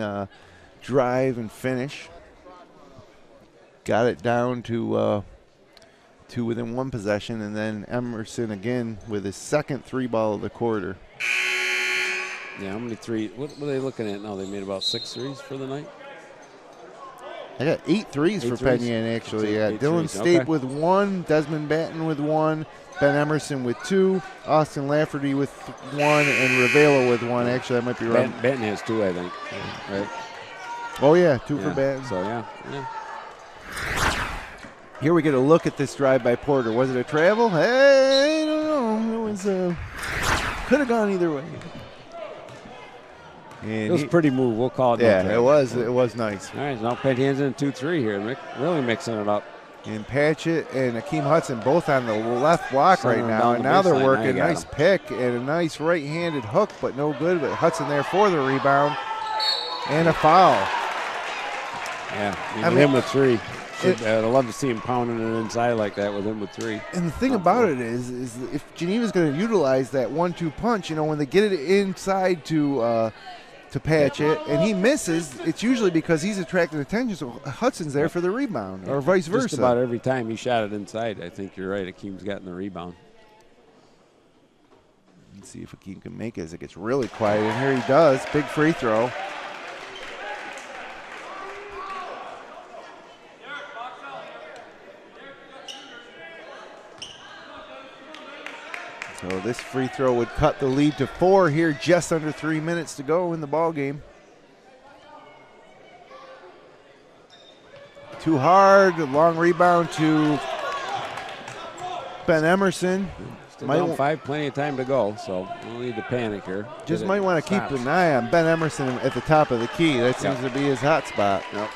drive and finish. Got it down to within 1 possession, and then Emerson again with his second 3-ball of the quarter. Yeah, how many threes? What are they looking at now? They made about 6 threes for the night? I got 8 threes for Penn Yan, actually. Yeah, Dylan State with 1, Desmond Batten with 1, Ben Emerson with 2, Austin Lafferty with 1, and Ravello with 1. Actually, I might be wrong. Batten has 2, I think. Right? Oh, yeah, 2 for Batten. So, yeah. Here we get a look at this drive by Porter. Was it a travel? Hey, I don't know. It was could have gone either way. And it was a pretty move. We'll call it. Yeah, it was. It was nice. All right, now Penn Yan's in 2-3 here. Really mixing it up. And Patchett and Akeem Hudson both on the left block right now. And now they're working. Nice pick and a nice right-handed hook, but no good. But Hudson there for the rebound. And a foul. Yeah, I mean, him with 3. I'd love to see him pounding it inside like that with him with 3. And the thing about it is if Geneva's going to utilize that 1-2 punch, when they get it inside to Patchett and he misses, it's usually because he's attracting attention. So Hudson's there for the rebound, or vice versa. Just about every time he shot it inside, I think you're right. Akeem's gotten the rebound. Let's see if Akeem can make it as it gets really quiet. And here he does. Big free throw. So this free throw would cut the lead to 4 here, just under 3 minutes to go in the ball game. Too hard, long rebound to Ben Emerson. Still down 5, plenty of time to go, so we don't need to panic here. Just might want to keep an eye on Ben Emerson at the top of the key. That seems to be his hot spot. Yep.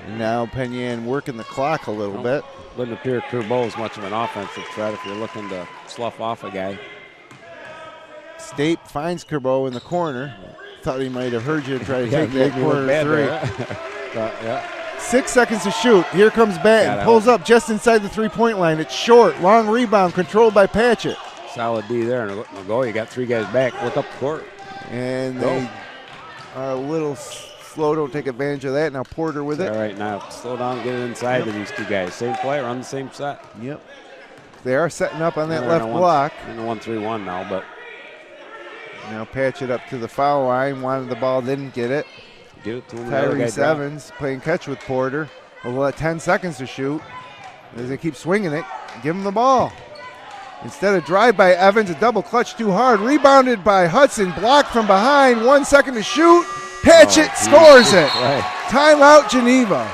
And now Penn Yan working the clock a little bit. Wouldn't appear Kerbo is much of an offensive threat if you're looking to slough off a guy. State finds Kerbo in the corner. Thought he might have heard you try to take that corner 3. 6 seconds to shoot. Here comes Batten. Pulls up just inside the 3-point line. It's short. Long rebound controlled by Patchett. Solid D there. And a go. You got 3 guys back. Look up the court. And they are a little slow. Don't take advantage of that. Now Porter with it. All right, now slow down, get it inside to these 2 guys. Same play, run the same set. Yep. They are setting up on that left block. In the 1-3-1 now, but now Patchett up to the foul line. Wanted the ball, didn't get it. Give it to him. Tyrese Evans playing catch with Porter. We'll let 10 seconds to shoot. As they keep swinging it, give him the ball. Instead of drive by Evans, a double clutch too hard. Rebounded by Hudson, blocked from behind. 1 second to shoot. Patchett scores it. Right. Timeout, Geneva.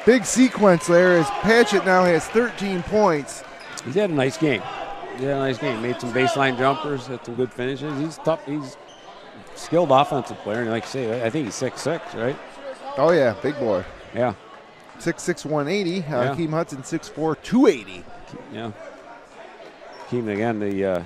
Big sequence there as Patchett now has 13 points. He's had a nice game. Made some baseline jumpers, had some good finishes. He's tough. He's skilled offensive player, and like you say, I think he's 6'6", right? Oh, yeah, big boy. Yeah. 6'6", 180. Yeah. Keem Hudson, 6'4", 280. Yeah. Keem, again, the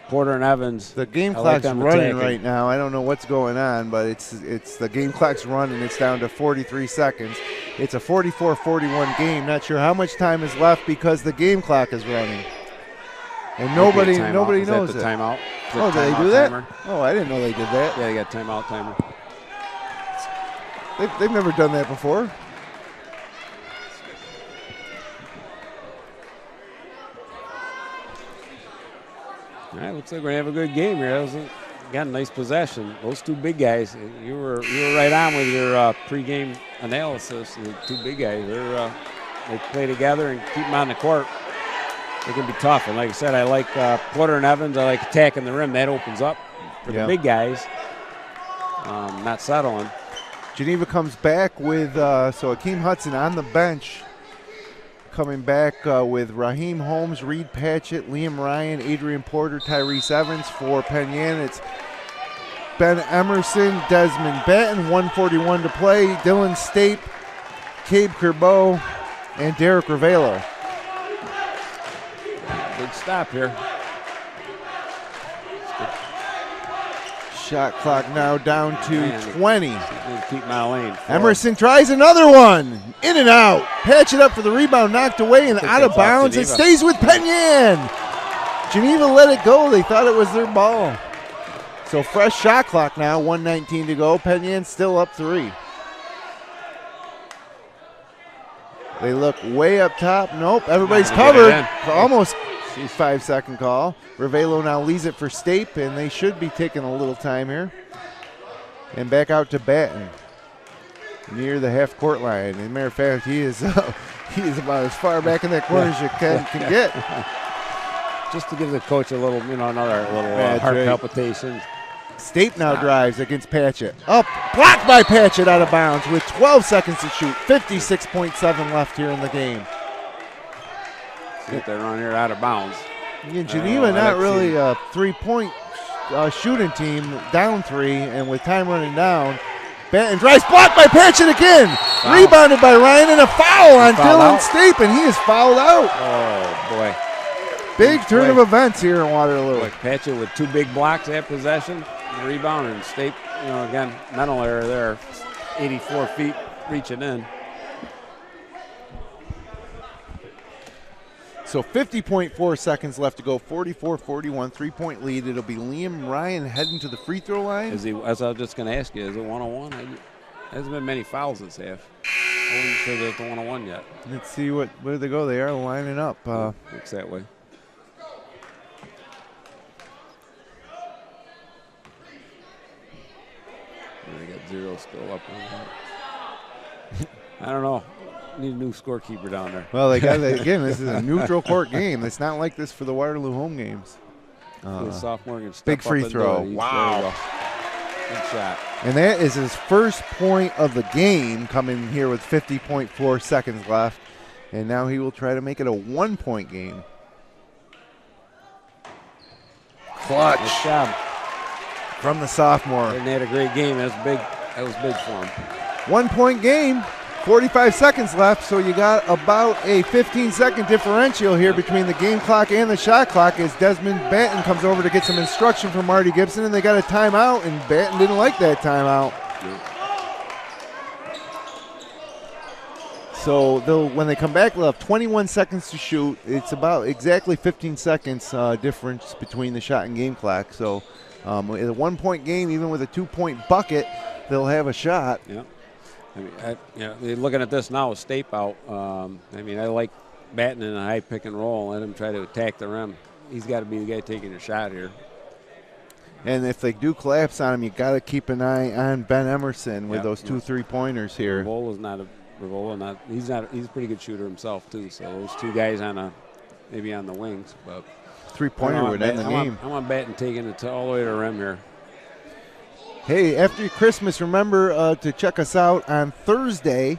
Porter and Evans. The game I like clock's them running attacking. right now. I don't know what's going on, but it's the game clock's running. It's down to 43 seconds. It's a 44-41 game. Not sure how much time is left because the game clock is running. And nobody Is knows that the it. timeout? Oh, did they do that? Oh, I didn't know they did that. Yeah, they got timeout timer. They've never done that before. All right, looks like we're gonna have a good game here. Got a nice possession. Those two big guys. You were right on with your pregame analysis. The two big guys. They play together and keep them on the court. They can be tough. And like I said, I like Porter and Evans. I like attacking the rim. That opens up for the big guys. Not settling. Geneva comes back with so Akeem Hudson on the bench. Coming back with Raheem Holmes, Reed Patchett, Liam Ryan, Adrian Porter, Tyrese Evans. For Penn Yan, it's Ben Emerson, Desmond Batten, 1:41 to play. Dylan Stape, Cabe Kerbeau, and Derek Ravelo. Big stop here. Shot clock now down to 20. Keep my lane. Emerson tries another one. In and out. Patch it up for the rebound. Knocked away and out of bounds. It stays with Penn Yan. Geneva let it go. They thought it was their ball. So fresh shot clock now. 1:19 to go. Penn Yan still up 3. They look way up top. Nope. Everybody's covered. Almost 5-second call. Ravelo now leads it for Stape, and they should be taking a little time here. And back out to Batten near the half-court line. As a matter of fact, he is about as far back in that corner as you can get. Just to give the coach a little, another little heart palpitation. Stape now drives against Patchett. Up, blocked by Patchett out of bounds with 12 seconds to shoot. 56.7 left here in the game. Get there on here out of bounds. Yeah, Geneva not really a three-point shooting team, down 3, and with time running down, Batten drives, blocked by Patchett again. Foul. Rebounded by Ryan, and a foul on Dylan Stape, and he is fouled out. Oh, boy. Big turn of events here in Waterloo. Boy, Patchett with 2 big blocks at possession, rebound, and Stape, again, mental error there, 84 feet reaching in. So 50.4 seconds left to go, 44-41, 3-point lead. It'll be Liam Ryan heading to the free throw line. As I was just going to ask you, is it 101? There hasn't been many fouls this half. I wasn't sure they're at the 101 yet. Let's see where they go. They are lining up. Looks that way. They got 0 still up on that. I don't know. Need a new scorekeeper down there. Well, they got again. This is a neutral court game. It's not like this for the Waterloo home games. Sophomore can step big free up throw. Wow. Good shot. And that is his first point of the game, coming here with 50.4 seconds left. And now he will try to make it a 1-point game. Clutch. Good job. From the sophomore. And they had a great game. That was big for him. 1-point game. 45 seconds left, so you got about a 15-second differential here between the game clock and the shot clock as Desmond Batten comes over to get some instruction from Marty Gibson, and they got a timeout, and Batten didn't like that timeout. So when they come back, they'll have 21 seconds to shoot. It's about exactly 15 seconds difference between the shot and game clock. So in a 1-point game, even with a 2-point bucket, they'll have a shot. Yeah. Looking at this now with Stape out, I like Batten in a high pick and roll, let him try to attack the rim. He's got to be the guy taking a shot here. And if they do collapse on him, you got to keep an eye on Ben Emerson with those 2 3-pointers here. He's a pretty good shooter himself too. So those 2 guys maybe on the wings, but 3-pointer would end the game. I want Batten taking it all the way to the rim here. Hey, after Christmas, remember to check us out on Thursday.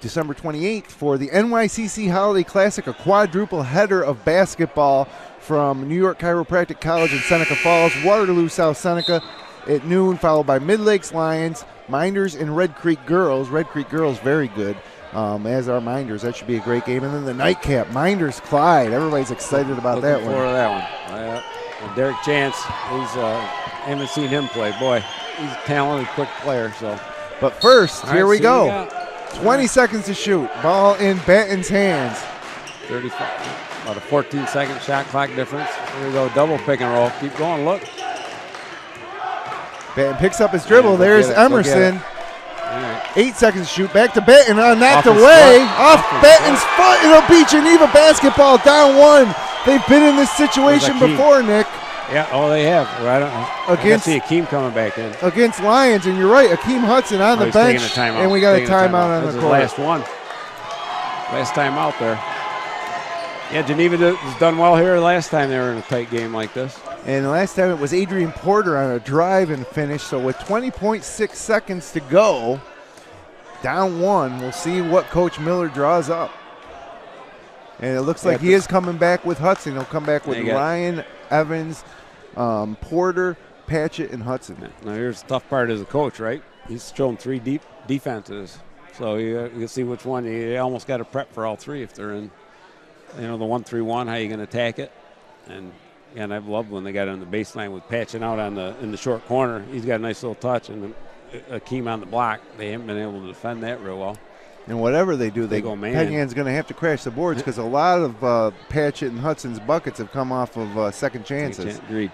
December 28th for the NYCC Holiday Classic, a quadruple header of basketball from New York Chiropractic College in Seneca Falls, Waterloo, South Seneca at noon, followed by Mid-Lakes Lions, Minders, and Red Creek Girls. Red Creek Girls very good, as are Minders. That should be a great game. And then the nightcap, Minders Clyde. Everybody's excited about that one. Looking forward to that one. Derek Chance, haven't seen him play. Boy, he's a talented, quick player. So, but first, here we go. 20 right. seconds to shoot. Ball in Benton's hands. 35, about a 14-second shot clock difference. Here we go, double pick and roll. Keep going, look. Benton picks up his dribble. There's Emerson. Right. 8 seconds to shoot. Back to Benton. Knocked Off his away. foot. Off Benton's foot. It'll be Geneva basketball down 1. They've been in this situation before, Nick. Yeah, they have. I see Akeem coming back in. Against Lions, and you're right, Akeem Hudson on the bench, and we got a timeout on the court. Last one. Last time out there. Yeah, Geneva has done well here last time they were in a tight game like this. And the last time it was Adrian Porter on a drive and finish, so with 20.6 seconds to go, down 1, we'll see what Coach Miller draws up. And it looks like he is coming back with Hudson. He'll come back with Ryan, Evans, Porter, Patchett, and Hudson. Now here's the tough part as a coach, right? He's shown 3 deep defenses. So you can see which one. You almost got to prep for all 3 if they're in, the 1-3-1, how you going to attack it. And I've loved when they got on the baseline with Patchett out in the short corner. He's got a nice little touch, and Akeem on the block. They haven't been able to defend that real well. And whatever they do, they go man. Penn Yan's going to have to crash the boards because a lot of Patchett and Hudson's buckets have come off of second chances. Agreed.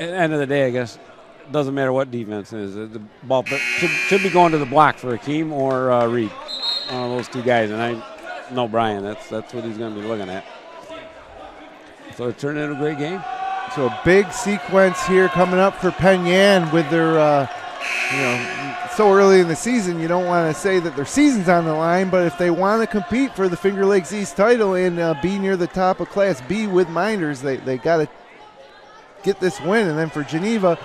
At the end of the day, I guess it doesn't matter what defense is. The ball should be going to the block for Akeem or Reed, one of those 2 guys. And I know Brian. That's what he's going to be looking at. So it turned into a great game. So a big sequence here coming up for Penn Yan with their, so early in the season, you don't want to say that their season's on the line, but if they want to compete for the Finger Lakes East title and be near the top of Class B with Minders, they got to get this win. And then for Geneva,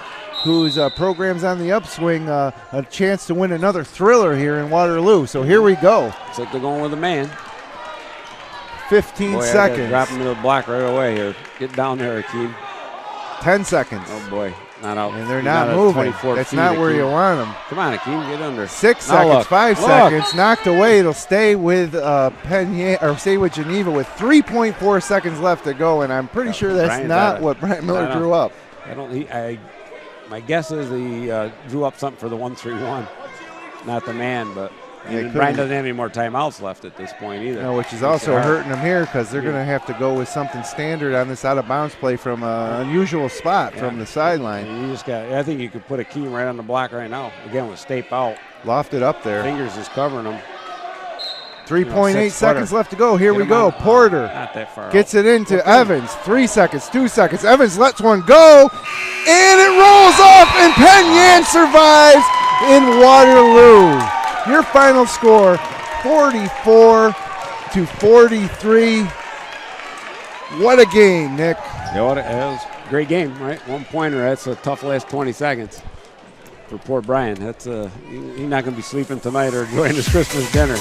whose program's on the upswing, a chance to win another thriller here in Waterloo. So here we go. It's like they're going with a man. 15 seconds. Drop him to the block right away here. Get down there, Akeem. 10 seconds. Oh, boy. Not out. And they're not moving. That's not where you want them. Come on, Akeem, get under. 6 seconds, 5 seconds, knocked away. It'll stay with Penn Yan, or stay with Geneva with 3.4 seconds left to go, and I'm pretty sure that's not what Brian Miller drew up. My guess is he drew up something for the 1-3-1, not the man, but Brian doesn't have any more timeouts left at this point either. No, which is also hurting them here because they're going to have to go with something standard on this out-of-bounds play from an unusual spot from the sideline. I think you could put Akeem right on the block right now. Again, with Stape out. Lofted up there. Fingers is covering him. 3.8 seconds left to go. Here we go. Porter not that far gets it into Evans. 3 seconds, 2 seconds. Evans lets one go, and it rolls off, and Penn Yan survives in Waterloo. Your final score, 44-43. What a game, Nick. Yeah, it was a great game, right? 1-pointer. That's a tough last 20 seconds for poor Brian. That's he's not going to be sleeping tonight or enjoying his Christmas dinner.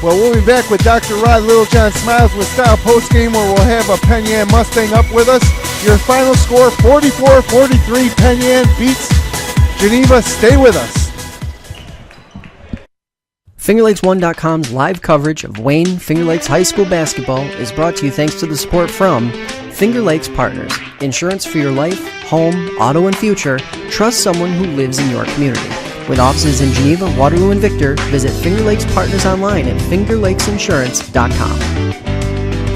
Well, we'll be back with Dr. Rod Littlejohn Smiles with Style postgame, where we'll have a Penn Yan Mustang up with us. Your final score, 44-43. Penn Yan beats Geneva. Stay with us. FingerLakes1.com's live coverage of Wayne Finger Lakes High School basketball is brought to you thanks to the support from Finger Lakes Partners. Insurance for your life, home, auto, and future. Trust someone who lives in your community. With offices in Geneva, Waterloo, and Victor, visit Finger Lakes Partners online at fingerlakesinsurance.com.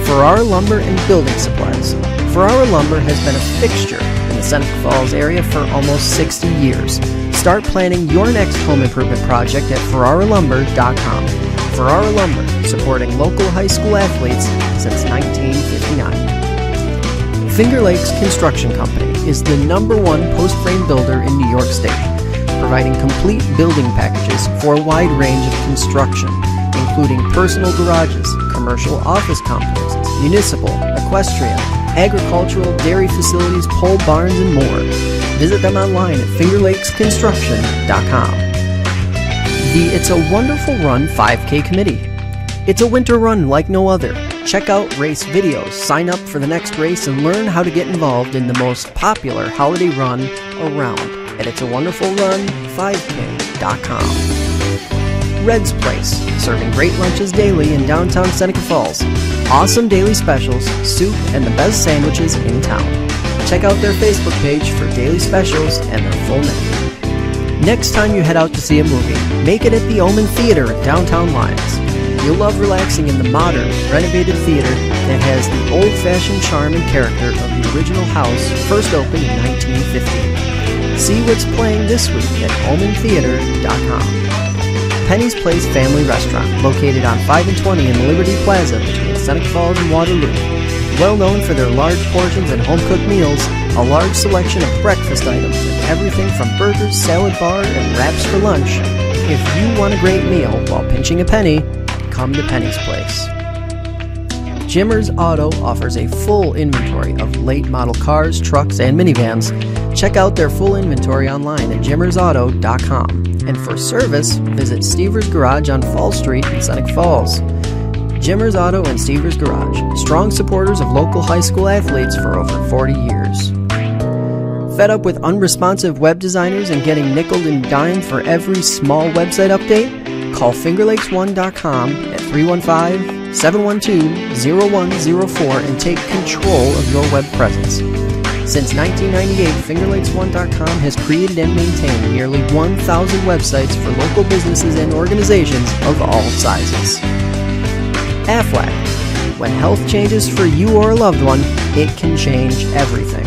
Ferrara Lumber and Building Supplies. Ferrara Lumber has been a fixture in the Seneca Falls area for almost 60 years. Start planning your next home improvement project at ferraralumber.com. Ferrara Lumber, supporting local high school athletes since 1959. Finger Lakes Construction Company is the #1 post-frame builder in New York State, providing complete building packages for a wide range of construction, including personal garages, commercial office complexes, municipal, equestrian, agricultural, dairy facilities, pole barns, and more. Visit them online at fingerlakesconstruction.com. the It's a Wonderful Run 5K Committee. It's a winter run like no other. Check out race videos, sign up for the next race, and learn how to get involved in the most popular holiday run around at itsawonderfulrun5k.com. Red's Place, serving great lunches daily in downtown Seneca Falls. Awesome daily specials, soup, and the best sandwiches in town. Check out their Facebook page for daily specials and their full menu. Next time you head out to see a movie, make it at the Omen Theater in downtown Lyons. You'll love relaxing in the modern, renovated theater that has the old-fashioned charm and character of the original house first opened in 1915. See what's playing this week at omentheater.com. Penny's Place Family Restaurant, located on 5 and 20 in the Liberty Plaza between Seneca Falls and Waterloo. Well known for their large portions and home-cooked meals, a large selection of breakfast items, and everything from burgers, salad bar, and wraps for lunch. If you want a great meal while pinching a penny, come to Penny's Place. Jimmer's Auto offers a full inventory of late model cars, trucks, and minivans. Check out their full inventory online at jimmersauto.com. And for service, visit STEVER'S Garage on Fall Street in Seneca Falls. Jimmer's Auto and STEVER'S Garage, strong supporters of local high school athletes for over 40 years. Fed up with unresponsive web designers and getting nickeled and dimed for every small website update? Call FingerLakes1.com at 315-712-0104 and take control of your web presence. Since 1998, FingerLakes1.com has created and maintained nearly 1,000 websites for local businesses and organizations of all sizes. Aflac. When health changes for you or a loved one, it can change everything.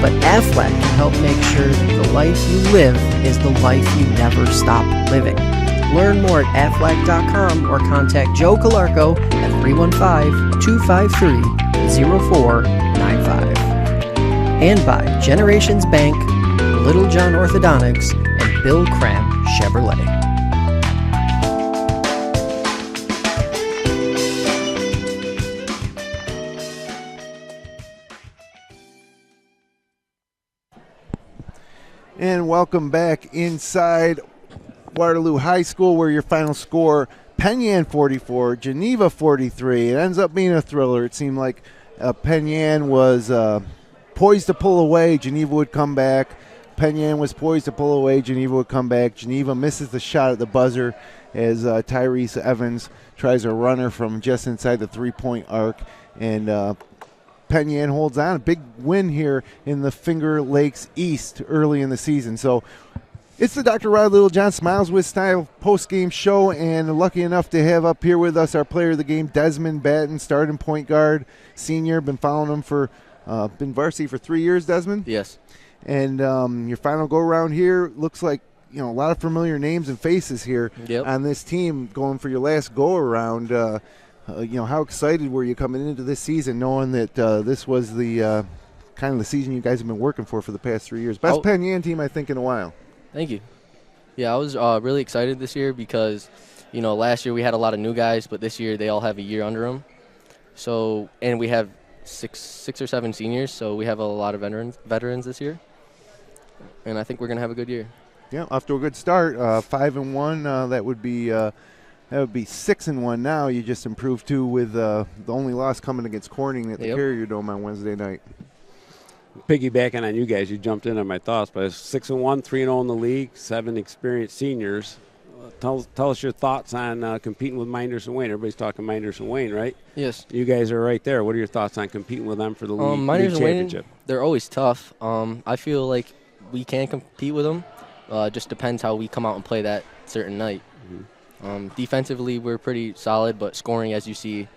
But Aflac can help make sure the life you live is the life you never stop living. Learn more at aflac.com or contact Joe Calarco at 315-253-0495. And by Generations Bank, Little John Orthodontics, and Bill Cram Chevrolet. And welcome back inside Waterloo High School, where your final score, Penn Yan 44, Geneva 43. It ends up being a thriller. It seemed like Penn Yan was poised to pull away. Geneva would come back. Penn Yan was poised to pull away. Geneva would come back. Geneva misses the shot at the buzzer as Tyrese Evans tries a runner from just inside the three-point arc. And Penn Yan holds on. A big win here in the Finger Lakes East early in the season. So it's the Dr. Rod Littlejohn Smiles with Style post-game show, and lucky enough to have up here with us our player of the game, Desmond Batten, starting point guard, senior. Been following him for, been varsity for 3 years, Desmond? Yes. And your final go-around here looks like, a lot of familiar names and faces here on this team going for your last go-around. How excited were you coming into this season knowing that this was the kind of the season you guys have been working for the past 3 years? Best Penn Yan team, I think, in a while. Thank you. Yeah, I was really excited this year because, last year we had a lot of new guys, but this year they all have a year under them. So, and we have six or seven seniors, so we have a lot of veterans this year. And I think we're going to have a good year. Yeah, off to a good start. 5-1, that would be 6-1 now. You just improved too with the only loss coming against Corning at the Carrier Dome on Wednesday night. Piggybacking on you guys, you jumped in on my thoughts, but it's 6-1, 3-0 in the league, 7 experienced seniors. Tell us your thoughts on competing with Minders and Wayne. Everybody's talking Minders and Wayne, right? Yes. You guys are right there. What are your thoughts on competing with them for the league championship? Wayne, they're always tough. I feel like we can compete with them. Just depends how we come out and play that certain night. Mm-hmm. Defensively, we're pretty solid, but scoring, as you see,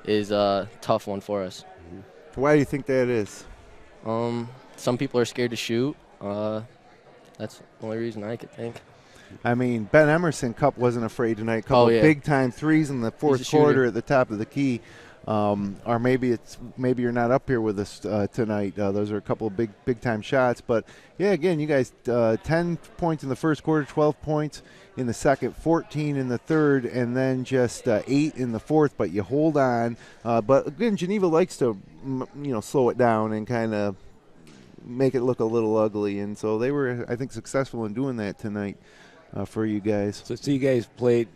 is a tough one for us. Mm-hmm. Why do you think that is? Some people are scared to shoot. That's the only reason I could think. I mean, Ben Emerson Cup wasn't afraid tonight. A couple big-time threes in the fourth quarter at the top of the key. Or maybe you're not up here with us tonight. Those are a couple of big-time shots. But, yeah, again, you guys 10 points in the first quarter, 12 points in the second, 14 in the third, and then just 8 in the fourth. But you hold on. But, again, Geneva likes to, slow it down and kind of make it look a little ugly. And so they were, I think, successful in doing that tonight. for you guys. So you guys played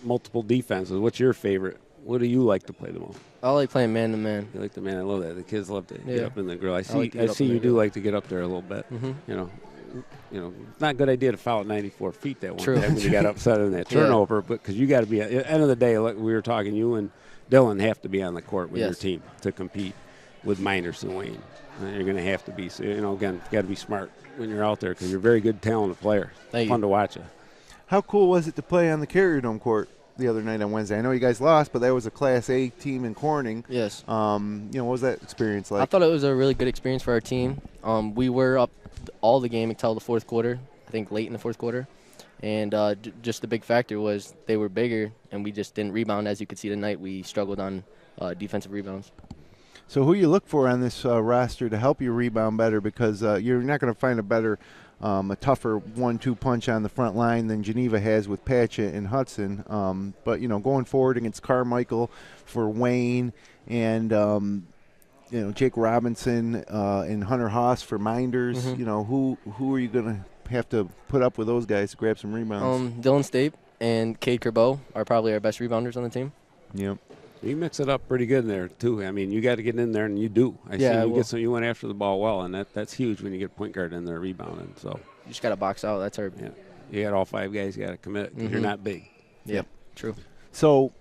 multiple defenses. What's your favorite? What do you like to play the most? I like playing man-to-man. You like the man. I love that. The kids love to get up in the grill. I see. like to get I up see in the you do grill. like to get up there a little bit. You know, it's not a good idea to foul at 94 feet that one True. time when you got upset in that Yeah. turnover, but because you got to be at the end of the day, like we were talking, you and Dylan have to be on the court with your Yes. team to compete with Miners and Wayne. You're going to have to be. So, again, you got to be smart when you're out there because you're a very good, talented player. Thank Fun you. to watch you. How cool was it to play on the Carrier Dome court the other night on Wednesday? I know you guys lost, but that was a Class A team in Corning. Yes. What was that experience like? I thought it was a really good experience for our team. We were up all the game until the fourth quarter, I think late in the fourth quarter. And just the big factor was they were bigger, and we just didn't rebound. As you could see tonight, we struggled on defensive rebounds. So who you look for on this roster to help you rebound better? Because you're not going to find a tougher 1-2 punch on the front line than Geneva has with Patchett and Hudson. But going forward against Carmichael for Wayne and Jake Robinson and Hunter Haas for Minders. Who are you going to have to put up with those guys to grab some rebounds? Dylan Stape and Cade Kerbeau are probably our best rebounders on the team. Yep. You mix it up pretty good in there too. I mean, you got to get in there, and you do. I Yeah, see you went after the ball well, and that's huge when you get a point guard in there rebounding. So You just got to box out. That's our. yeah, you got all five guys. You got to commit because you're not big. Yep. True. So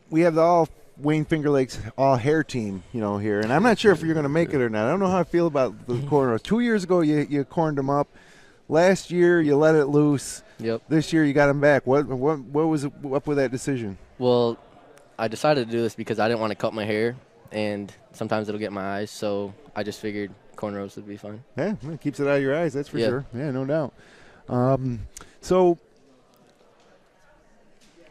we have the all Wayne Finger Lakes all hair team, here, and I'm not sure if you're going to make it or not. I don't know how I feel about the corner. 2 years ago, you corned them up. Last year, you let it loose. Yep. This year, you got them back. What was up with that decision? Well, I decided to do this because I didn't want to cut my hair, and sometimes it'll get my eyes, so I just figured cornrows would be fine. Yeah, it keeps it out of your eyes, that's for Yeah. sure. Yeah, no doubt. So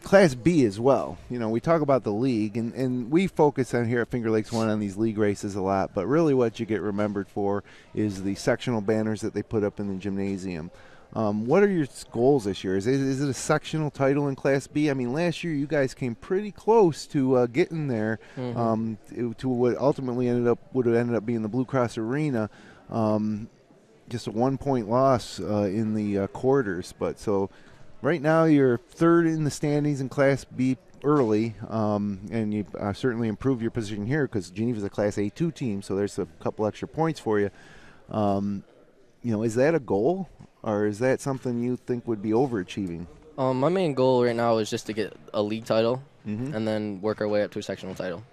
Class B as well. We talk about the league, and we focus on here at Finger Lakes 1 on these league races a lot, but really what you get remembered for is the sectional banners that they put up in the gymnasium. What are your goals this year? Is it a sectional title in Class B? I mean, last year you guys came pretty close to getting there to what ultimately would have ended up being the Blue Cross Arena. Just a 1-point loss in the quarters. But so right now you're third in the standings in Class B early, and you certainly improved your position here because Geneva's a Class A2 team, so there's a couple extra points for you. Is that a goal? Or is that something you think would be overachieving? My main goal right now is just to get a league title and then work our way up to a sectional title.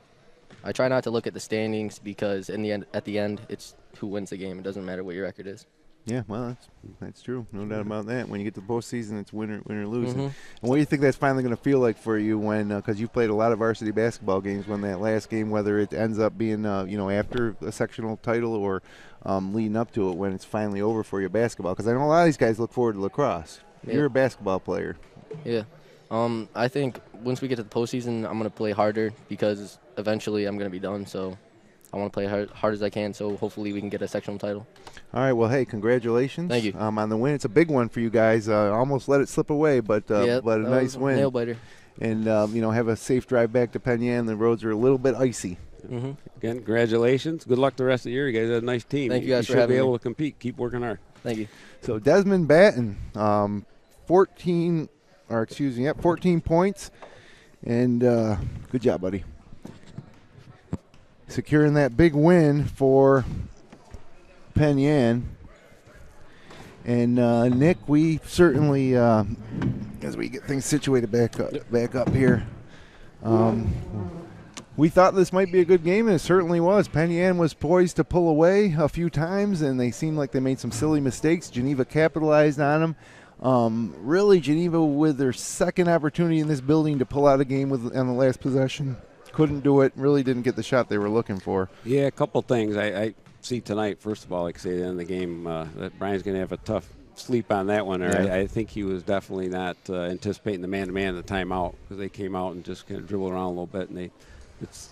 I try not to look at the standings because at the end, it's who wins the game. It doesn't matter what your record is. Yeah, well, that's true. No doubt about that. When you get to the postseason, it's win or lose. And what do you think that's finally going to feel like for you when, because you've played a lot of varsity basketball games, when that last game, whether it ends up being, after a sectional title or leading up to it, when it's finally over for your basketball? Because I know a lot of these guys look forward to lacrosse. Yeah. You're a basketball player. Yeah. I think once we get to the postseason, I'm going to play harder because eventually I'm going to be done. So I want to play hard as I can, so hopefully we can get a sectional title. All right, well, hey, congratulations. Thank you. On the win. It's a big one for you guys. Almost let it slip away, but a nice win. Nail biter. And, have a safe drive back to Penn Yan. The roads are a little bit icy. Again, congratulations. Good luck the rast of the year. You guys have a nice team. Thank you guys for should having be able me. to compete. Keep working hard. Thank you. So Desmond Batten, 14 points. And good job, buddy. Securing that big win for Penn Yan. And Nick, we certainly, as we get things situated back up here, we thought this might be a good game, and it certainly was. Penn Yan was poised to pull away a few times, and they seemed like they made some silly mistakes. Geneva capitalized on them. Really, Geneva, with their second opportunity in this building to pull out a game on the last possession, couldn't do it. Really didn't get the shot they were looking for. Yeah, a couple things. I see tonight, first of all, like I say, at the end of the game, that Brian's going to have a tough sleep on that one. Yeah. I think he was definitely not anticipating the man-to-man at the timeout because they came out and just kind of dribbled around a little bit. And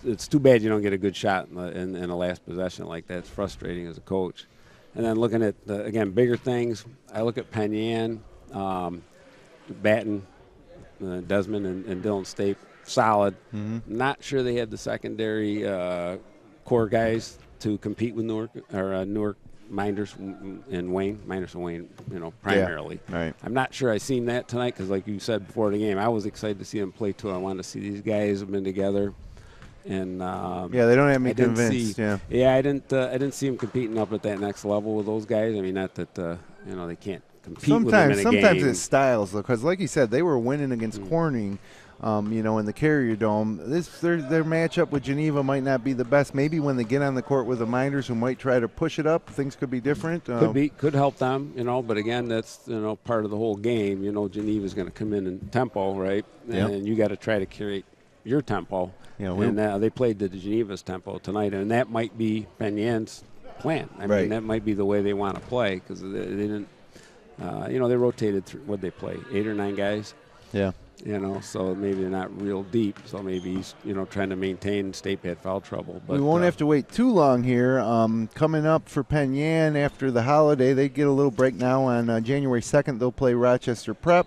it's too bad you don't get a good shot in the last possession like that. It's frustrating as a coach. And then looking at, again, bigger things, I look at Penn Yan, Batten, Desmond, and Dylan Stape, solid. Not sure they had the secondary core guys to compete with Newark Minders and Wayne. Minders and Wayne, primarily. Yeah, right. I'm not sure I seen that tonight because, like you said before the game, I was excited to see them play too. I wanted to see these guys have been together. And they don't have me convinced. I didn't see them competing up at that next level with those guys. I mean, not that they can't compete with them in a sometimes game. it's styles, because like you said, they were winning against Corning, in the Carrier Dome. Their matchup with Geneva might not be the best. Maybe when they get on the court with the Minders, who might try to push it up, things could be different. Could help them, But again, that's part of the whole game. Geneva's going to come in tempo, right? And you got to try to create your tempo. And they played the Geneva's tempo tonight, and that might be Penn Yan's plan. I mean, that might be the way they want to play, because they didn't. They rotated through. What'd they play? 8 or 9 guys. Yeah. So maybe they're not real deep. So maybe he's trying to maintain State had foul trouble. But we won't have to wait too long here. Coming up for Penn Yan after the holiday, they get a little break now. On January 2nd, they'll play Rochester Prep.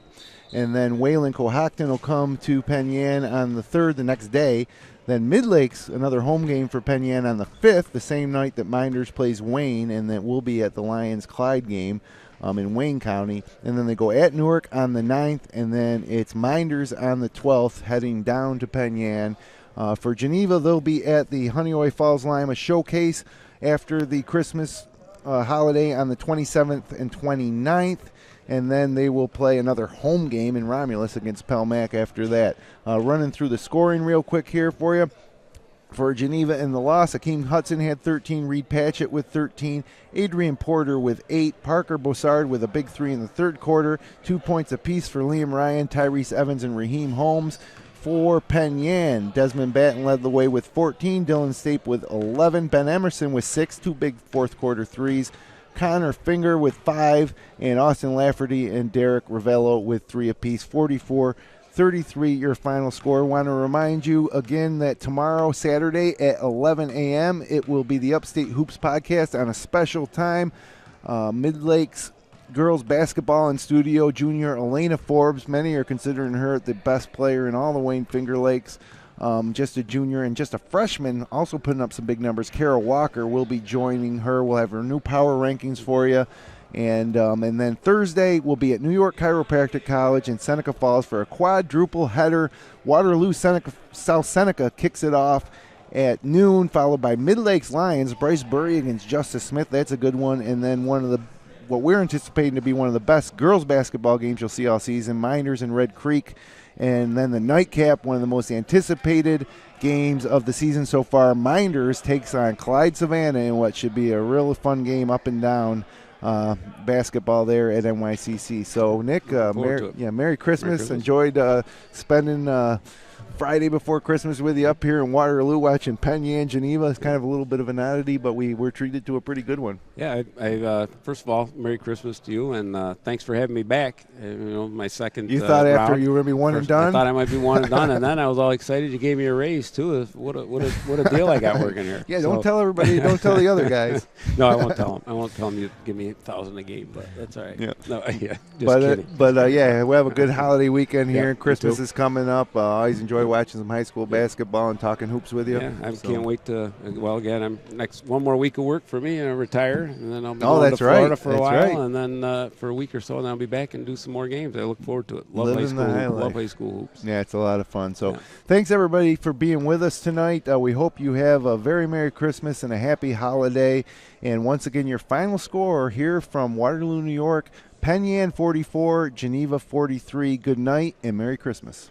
And then Wayland Cohocton will come to Penn Yan on the 3rd, the next day. Then Mid-Lakes, another home game for Penn Yan on the 5th, the same night that Minders plays Wayne, and that will be at the Lions-Clyde game in Wayne County. And then they go at Newark on the 9th, and then it's Minders on the 12th, heading down to Penn Yan. For Geneva, they'll be at the Honeoye Falls Lima Showcase after the Christmas holiday on the 27th and 29th. And then they will play another home game in Romulus against Pelmac after that. Running through the scoring real quick here for you. For Geneva in the loss, Akeem Hudson had 13, Reed Patchett with 13, Adrian Porter with 8, Parker Bossard with a big 3 in the third quarter, 2 points apiece for Liam Ryan, Tyrese Evans, and Raheem Holmes. For Penn Yan, Desmond Batten led the way with 14, Dylan Stape with 11, Ben Emerson with 6, 2 big fourth quarter threes, Connor Finger with 5, and Austin Lafferty and Derek Ravello with 3 apiece. 44-33 your final score. Want to remind you again that tomorrow, Saturday at 11 a.m., it will be the Upstate Hoops podcast on a special time. Mid-Lakes girls basketball in studio, junior Elena Forbes. Many are considering her the best player in all the Wayne Finger Lakes. Just a junior and just a freshman, also putting up some big numbers. Kara Walker will be joining her. We'll have her new power rankings for you. And then Thursday we'll be at New York Chiropractic College in Seneca Falls for a quadruple header. Waterloo South Seneca kicks it off at noon, followed by Mid-Lakes Lions. Bryce Burry against Justice Smith. That's a good one. And then what we're anticipating to be one of the best girls basketball games you'll see all season, Minders and Red Creek. And then the nightcap, one of the most anticipated games of the season so far, Minders takes on Clyde Savannah in what should be a real fun game up and down basketball there at NYCC. So, Nick, Merry Christmas. Enjoyed spending Friday before Christmas with you up here in Waterloo watching Penn Yan Geneva. It's kind of a little bit of an oddity, but we were treated to a pretty good one. Yeah, I first of all, Merry Christmas to you, and thanks for having me back. My second You thought after round, you were going to be one and done? I thought I might be one and done, and then I was all excited. You gave me a raise, too. What a deal I got working here. Yeah, don't tell everybody. Don't tell the other guys. No, I won't tell them. I won't tell them you give me $1,000 a game, but that's all right. Yeah. No, yeah, just kidding. kidding. We have a good holiday weekend here. Yeah, Christmas is coming up. I always enjoy watching some high school basketball and talking hoops with you. Yeah, I can't wait to. Well, again, I'm next one more week of work for me, and I retire, and then I'll be going to Florida for a while, and then for a week or so, and I'll be back and do some more games. I look forward to it. Love high school hoops. Yeah, it's a lot of fun. So, thanks everybody for being with us tonight. We hope you have a very Merry Christmas and a happy holiday. And once again, your final score here from Waterloo, New York: Penn Yan 44, Geneva 43. Good night and Merry Christmas.